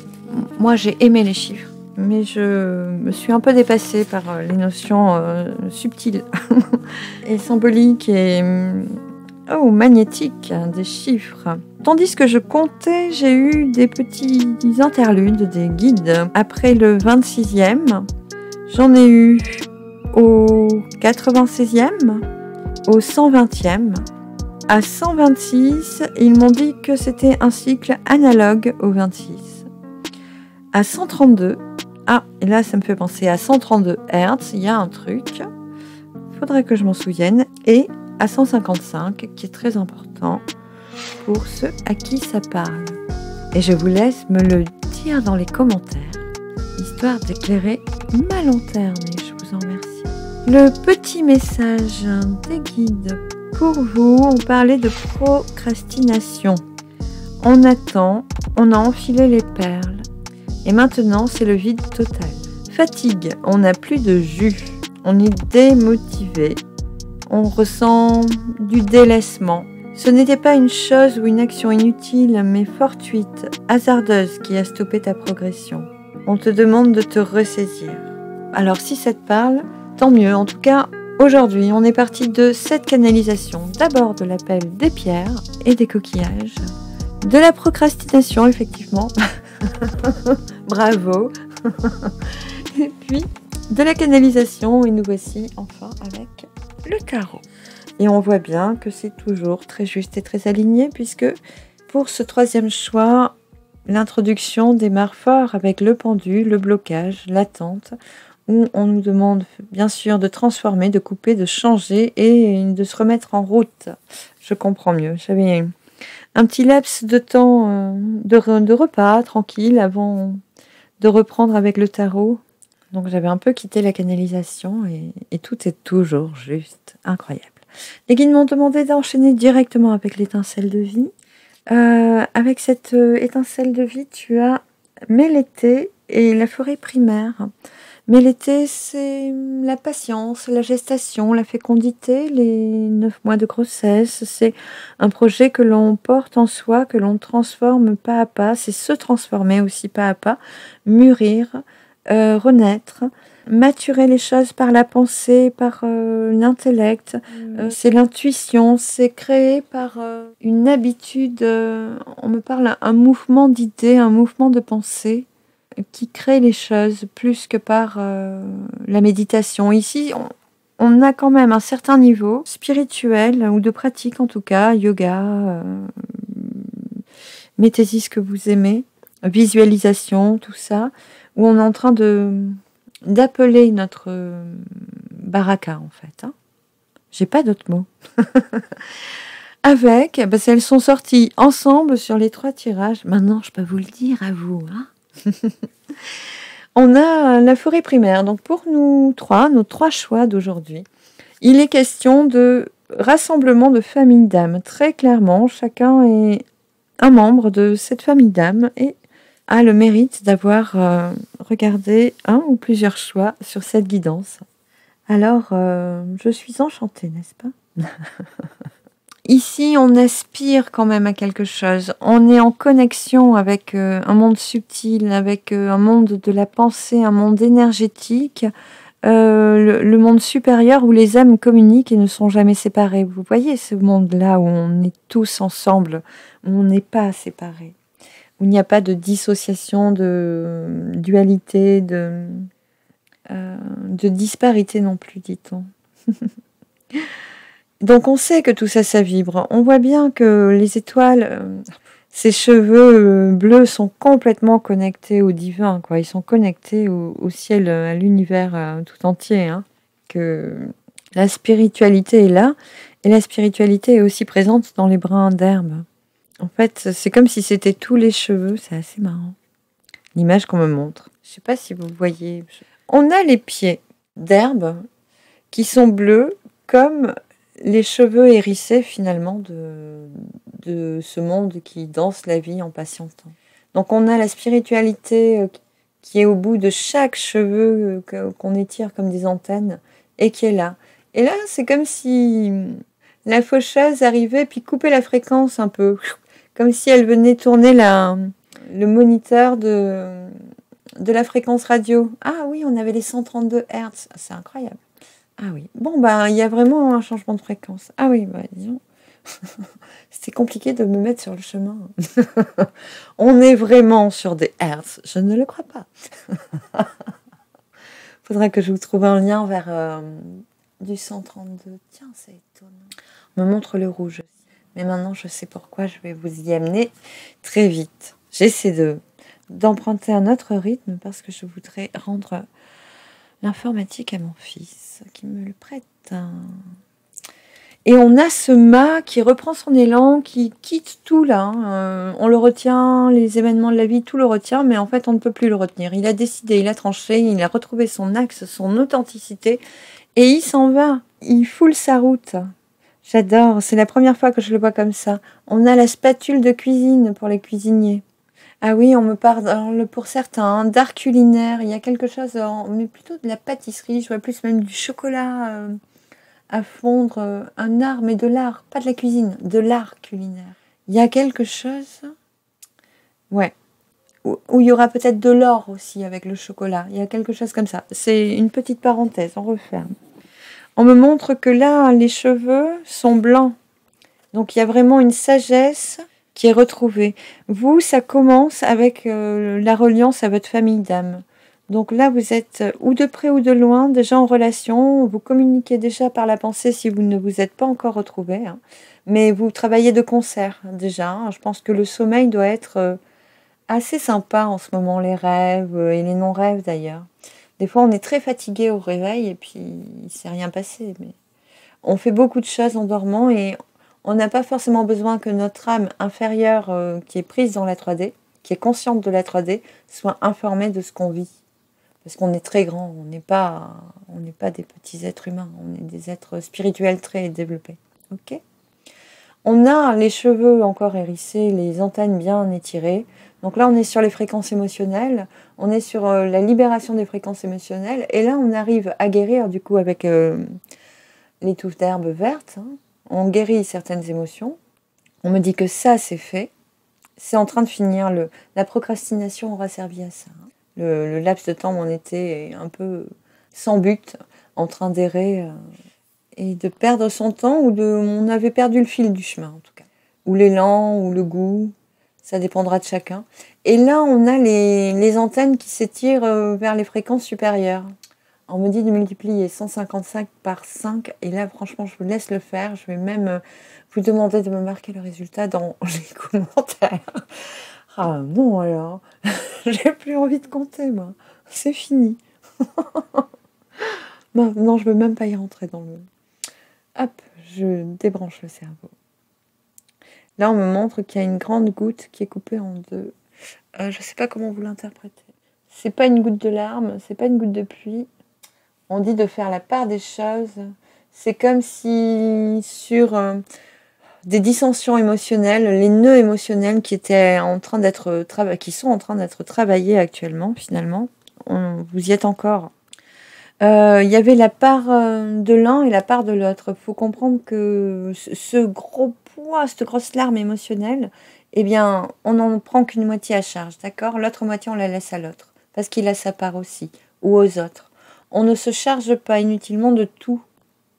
Moi j'ai aimé les chiffres, mais je me suis un peu dépassée par les notions subtiles et symboliques et magnétiques des chiffres. Tandis que je comptais, j'ai eu des petits interludes, des guides. Après le 26e, j'en ai eu au 96e, au 120e, à 126, ils m'ont dit que c'était un cycle analogue au 26. À 132, et là ça me fait penser à 132 Hz, il y a un truc, il faudrait que je m'en souvienne, et à 155, qui est très important pour ceux à qui ça parle. Et je vous laisse me le dire dans les commentaires, histoire d'éclairer ma lanterne, et je vous en remercie. Le petit message des guides pour vous, on parlait de procrastination. On attend, on a enfilé les perles, et maintenant c'est le vide total. Fatigue, on n'a plus de jus, on est démotivé, on ressent du délaissement. Ce n'était pas une chose ou une action inutile, mais fortuite, hasardeuse qui a stoppé ta progression. On te demande de te ressaisir. Alors si ça te parle, tant mieux. En tout cas, aujourd'hui, on est parti de cette canalisation. D'abord de l'appel des pierres et des coquillages. De la procrastination, effectivement. Bravo. Et puis, de la canalisation. Et nous voici enfin avec le tarot. Et on voit bien que c'est toujours très juste et très aligné, puisque pour ce troisième choix, l'introduction démarre fort avec le pendu, le blocage, l'attente, où on nous demande bien sûr de transformer, de couper, de changer et de se remettre en route. Je comprends mieux. J'avais un petit laps de temps de repas tranquille avant de reprendre avec le tarot. Donc j'avais un peu quitté la canalisation et tout est toujours juste incroyable. Les guides m'ont demandé d'enchaîner directement avec l'étincelle de vie. Avec cette étincelle de vie, tu as Mélété et la forêt primaire. Mais l'été, c'est la patience, la gestation, la fécondité, les 9 mois de grossesse. C'est un projet que l'on porte en soi, que l'on transforme pas à pas. C'est se transformer aussi pas à pas, mûrir, renaître, maturer les choses par la pensée, par l'intellect. C'est l'intuition, c'est créé par une habitude. On me parle un mouvement d'idées, un mouvement de pensée qui crée les choses plus que par la méditation. Ici, on a quand même un certain niveau spirituel ou de pratique en tout cas, yoga, mettez-y ce que vous aimez, visualisation, tout ça, où on est en train d'appeler notre baraka en fait. Hein. J'ai pas d'autres mots. Avec, parce qu'elles sont sorties ensemble sur les 3 tirages. Maintenant, je peux vous le dire à vous. Hein. On a la forêt primaire. Donc pour nous 3, nos 3 choix d'aujourd'hui, il est question de rassemblement de familles d'âmes. Très clairement, chacun est un membre de cette famille d'âmes et a le mérite d'avoir regardé un ou plusieurs choix sur cette guidance. Alors, je suis enchantée, n'est-ce pas? Ici, on aspire quand même à quelque chose. On est en connexion avec un monde subtil, avec un monde de la pensée, un monde énergétique, le monde supérieur où les âmes communiquent et ne sont jamais séparées. Vous voyez ce monde-là où on est tous ensemble, où on n'est pas séparés, où il n'y a pas de dissociation, de dualité, de disparité non plus, dit-on. Donc on sait que tout ça, ça vibre. On voit bien que les étoiles, ces cheveux bleus sont complètement connectés au divin, quoi. Ils sont connectés au ciel, à l'univers tout entier. Hein. Que la spiritualité est là, et la spiritualité est aussi présente dans les brins d'herbe. En fait, c'est comme si c'était tous les cheveux, c'est assez marrant. L'image qu'on me montre. Je ne sais pas si vous voyez. On a les pieds d'herbe qui sont bleus comme les cheveux hérissés finalement de ce monde qui danse la vie en patientant. Donc on a la spiritualité qui est au bout de chaque cheveu qu'on étire comme des antennes et qui est là. Et là, c'est comme si la faucheuse arrivait puis coupait la fréquence un peu, comme si elle venait tourner le moniteur de la fréquence radio. Ah oui, on avait les 132 Hz, c'est incroyable. Ah oui. Bon, bah, il y a vraiment un changement de fréquence. Ah oui, bah, disons. C'était compliqué de me mettre sur le chemin. On est vraiment sur des hertz. Je ne le crois pas. Faudrait que je vous trouve un lien vers du 132. Tiens, c'est étonnant. On me montre le rouge. Mais maintenant, je sais pourquoi. Je vais vous y amener très vite. J'essaie d'emprunter un autre rythme parce que je voudrais rendre l'informatique à mon fils qui me le prête. Et on a ce mât qui reprend son élan, qui quitte tout là. Hein. On le retient, les événements de la vie, tout le retient, mais en fait on ne peut plus le retenir. Il a décidé, il a tranché, il a retrouvé son axe, son authenticité, et il s'en va. Il foule sa route. J'adore, c'est la première fois que je le vois comme ça. On a la spatule de cuisine pour les cuisiniers. Ah oui, on me parle pour certains d'art culinaire. Il y a quelque chose, mais plutôt de la pâtisserie. Je vois plus même du chocolat à fondre. Un art, mais de l'art, pas de la cuisine, de l'art culinaire. Il y a quelque chose, ouais, où il y aura peut-être de l'or aussi avec le chocolat. Il y a quelque chose comme ça. C'est une petite parenthèse, on referme. On me montre que là, les cheveux sont blancs. Donc il y a vraiment une sagesse qui est retrouvée. Vous, ça commence avec la reliance à votre famille d'âme. Donc là, vous êtes ou de près ou de loin, déjà en relation. Vous communiquez déjà par la pensée si vous ne vous êtes pas encore retrouvés. Hein. Mais vous travaillez de concert déjà. Hein. Je pense que le sommeil doit être assez sympa en ce moment, les rêves et les non-rêves d'ailleurs. Des fois, on est très fatigué au réveil et puis il ne s'est rien passé. Mais on fait beaucoup de choses en dormant et on n'a pas forcément besoin que notre âme inférieure qui est prise dans la 3D, qui est consciente de la 3D, soit informée de ce qu'on vit. Parce qu'on est très grand, on n'est pas des petits êtres humains, on est des êtres spirituels très développés. Ok ? On a les cheveux encore hérissés, les antennes bien étirées. Donc là, on est sur les fréquences émotionnelles, on est sur la libération des fréquences émotionnelles. Et là, on arrive à guérir, du coup, avec les touffes d'herbe vertes. Hein. On guérit certaines émotions. On me dit que ça, c'est fait. C'est en train de finir. La procrastination aura servi à ça. Hein. Le laps de temps où on était un peu sans but, en train d'errer et de perdre son temps, on avait perdu le fil du chemin, en tout cas. Ou l'élan, ou le goût. Ça dépendra de chacun. Et là, on a les antennes qui s'étirent vers les fréquences supérieures. On me dit de multiplier 155 par 5. Et là, franchement, je vous laisse le faire. Je vais même vous demander de me marquer le résultat dans les commentaires. Ah non, alors. J'ai plus envie de compter, moi. C'est fini. Non, je veux même pas y rentrer dans le... Hop, je débranche le cerveau. Là, on me montre qu'il y a une grande goutte qui est coupée en deux. Je ne sais pas comment vous l'interprétez. C'est pas une goutte de larmes, c'est pas une goutte de pluie. On dit de faire la part des choses. C'est comme si sur des dissensions émotionnelles, les nœuds émotionnels qui sont en train d'être travaillés actuellement, finalement. Vous y êtes encore. Il y avait la part de l'un et la part de l'autre. Il faut comprendre que ce gros poids, cette grosse larme émotionnelle, eh bien, on n'en prend qu'une moitié à charge, d'accord? L'autre moitié, on la laisse à l'autre, parce qu'il a sa part aussi, ou aux autres. On ne se charge pas inutilement de tout,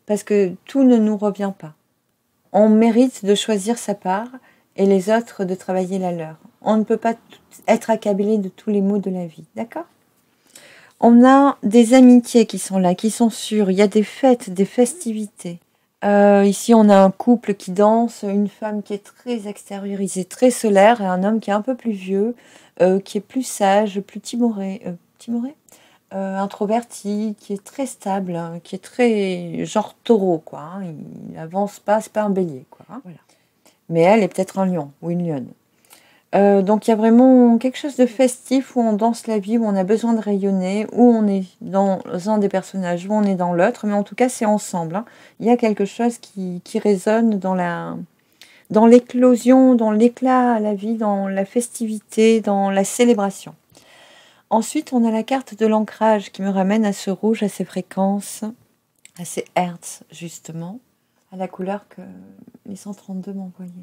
parce que tout ne nous revient pas. On mérite de choisir sa part, et les autres de travailler la leur. On ne peut pas être accablé de tous les maux de la vie, d'accord? On a des amitiés qui sont là, qui sont sûres. Il y a des fêtes, des festivités. Ici, on a un couple qui danse, une femme qui est très extériorisée, très solaire, et un homme qui est un peu plus vieux, qui est plus sage, plus timoré, introverti, qui est très stable, hein, qui est très genre taureau, quoi. Hein. Il n'avance pas, c'est pas un bélier, quoi. Hein, voilà. Mais elle est peut-être un lion ou une lionne. Donc il y a vraiment quelque chose de festif où on danse la vie, où on a besoin de rayonner, où on est dans un des personnages, où on est dans l'autre, mais en tout cas c'est ensemble. Hein. Il y a quelque chose qui résonne dans l'éclosion, dans l'éclat à la vie, dans la festivité, dans la célébration. Ensuite, on a la carte de l'ancrage qui me ramène à ce rouge, à ces fréquences, à ces hertz justement, à la couleur que les 132 m'ont envoyée.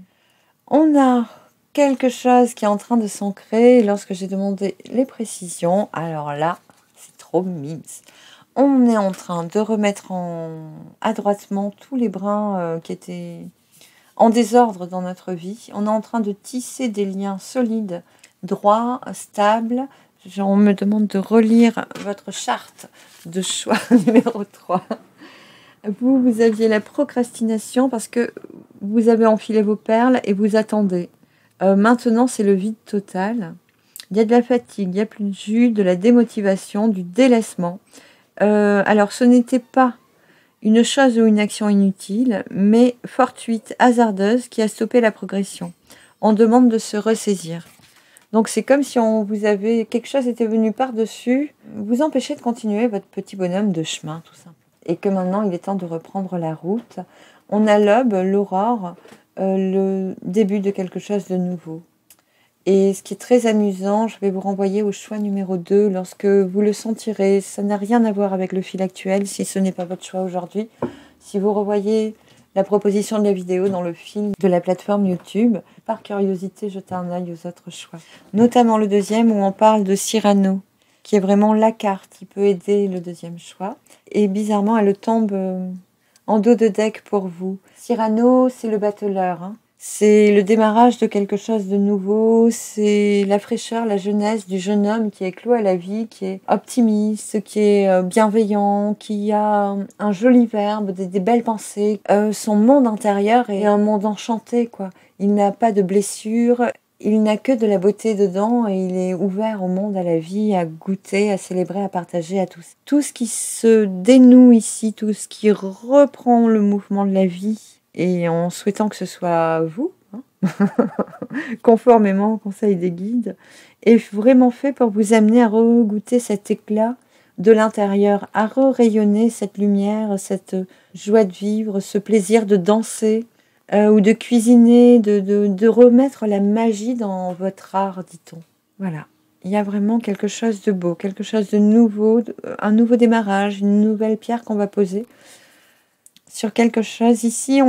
On a quelque chose qui est en train de s'ancrer. Lorsque j'ai demandé les précisions, alors là, c'est trop mimes. On est en train de remettre adroitement tous les brins qui étaient en désordre dans notre vie. On est en train de tisser des liens solides, droits, stables. On me demande de relire votre charte de choix numéro 3. Vous aviez la procrastination parce que vous avez enfilé vos perles et vous attendez. Maintenant, c'est le vide total. Il y a de la fatigue, il n'y a plus de jus, de la démotivation, du délaissement. Alors, ce n'était pas une chose ou une action inutile, mais fortuite, hasardeuse, qui a stoppé la progression. On demande de se ressaisir. Donc, c'est comme si quelque chose était venu par-dessus, vous empêcher de continuer votre petit bonhomme de chemin, tout simplement. Et que maintenant, il est temps de reprendre la route. On a l'aube, l'aurore, le début de quelque chose de nouveau. Et ce qui est très amusant, je vais vous renvoyer au choix numéro 2 lorsque vous le sentirez. Ça n'a rien à voir avec le fil actuel si ce n'est pas votre choix aujourd'hui. Si vous revoyez la proposition de la vidéo dans le fil de la plateforme YouTube, par curiosité, jetez un œil aux autres choix. Notamment le deuxième où on parle de Cyrano, qui est vraiment la carte qui peut aider le deuxième choix. Et bizarrement, elle tombe en dos de deck pour vous. Cyrano, c'est le battleur. Hein. C'est le démarrage de quelque chose de nouveau. C'est la fraîcheur, la jeunesse du jeune homme qui est clos à la vie, qui est optimiste, qui est bienveillant, qui a un joli verbe, des belles pensées. Son monde intérieur est un monde enchanté, quoi. Il n'a pas de blessures. Il n'a que de la beauté dedans et il est ouvert au monde, à la vie, à goûter, à célébrer, à partager, à tous. Tout ce qui se dénoue ici, tout ce qui reprend le mouvement de la vie, et en souhaitant que ce soit vous, hein, conformément au conseil des guides, est vraiment fait pour vous amener à regoûter cet éclat de l'intérieur, à rayonner cette lumière, cette joie de vivre, ce plaisir de danser ou de cuisiner, de remettre la magie dans votre art, dit-on. Voilà. Il y a vraiment quelque chose de beau, quelque chose de nouveau, un nouveau démarrage, une nouvelle pierre qu'on va poser sur quelque chose. Ici,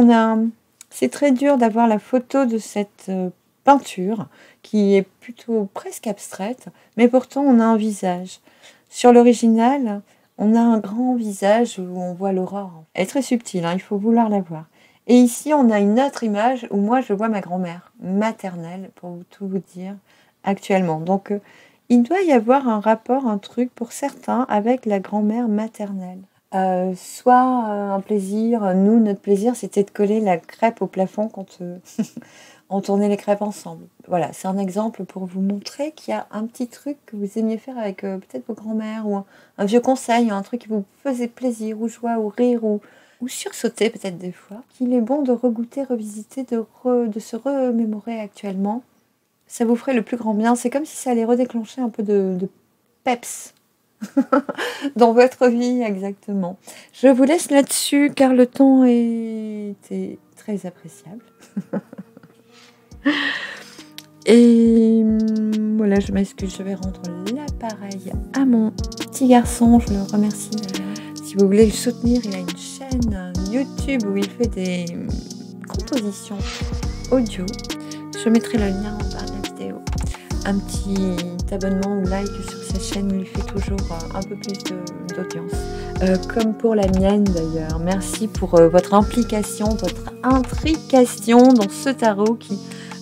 c'est très dur d'avoir la photo de cette peinture qui est plutôt presque abstraite, mais pourtant on a un visage. Sur l'original, on a un grand visage où on voit l'aurore. Elle est très subtile, hein, il faut vouloir la voir. Et ici, on a une autre image où moi, je vois ma grand-mère maternelle, pour tout vous dire, actuellement. Donc, il doit y avoir un rapport, un truc, pour certains, avec la grand-mère maternelle. Soit un plaisir, nous, notre plaisir, c'était de coller la crêpe au plafond quand on tournait les crêpes ensemble. Voilà, c'est un exemple pour vous montrer qu'il y a un petit truc que vous aimiez faire avec peut-être vos grands-mères, ou un vieux conseil, un truc qui vous faisait plaisir, ou joie, ou rire, ou sursauter peut-être des fois, qu'il est bon de regoûter, revisiter, de se remémorer actuellement. Ça vous ferait le plus grand bien. C'est comme si ça allait redéclencher un peu de peps dans votre vie, exactement. Je vous laisse là-dessus, car le temps était très appréciable. Et voilà, je m'excuse, je vais rendre l'appareil à mon petit garçon. Je le remercie d'ailleurs. Si vous voulez le soutenir, il a une chaîne YouTube où il fait des compositions audio. Je mettrai le lien en bas de la vidéo. Un petit abonnement ou like sur sa chaîne lui fait toujours un peu plus d'audience. Comme pour la mienne d'ailleurs. Merci pour votre implication, votre intrication dans ce tarot qui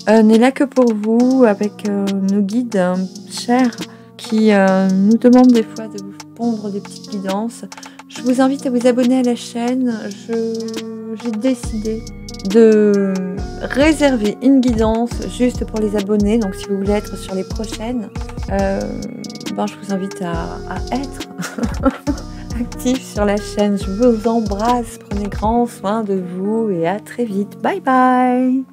n'est là que pour vous, avec nos guides chers qui nous demandent des fois de vous pondre des petites guidances. Je vous invite à vous abonner à la chaîne. J'ai décidé de réserver une guidance juste pour les abonnés. Donc si vous voulez être sur les prochaines, je vous invite à être actif sur la chaîne. Je vous embrasse, prenez grand soin de vous et à très vite. Bye bye.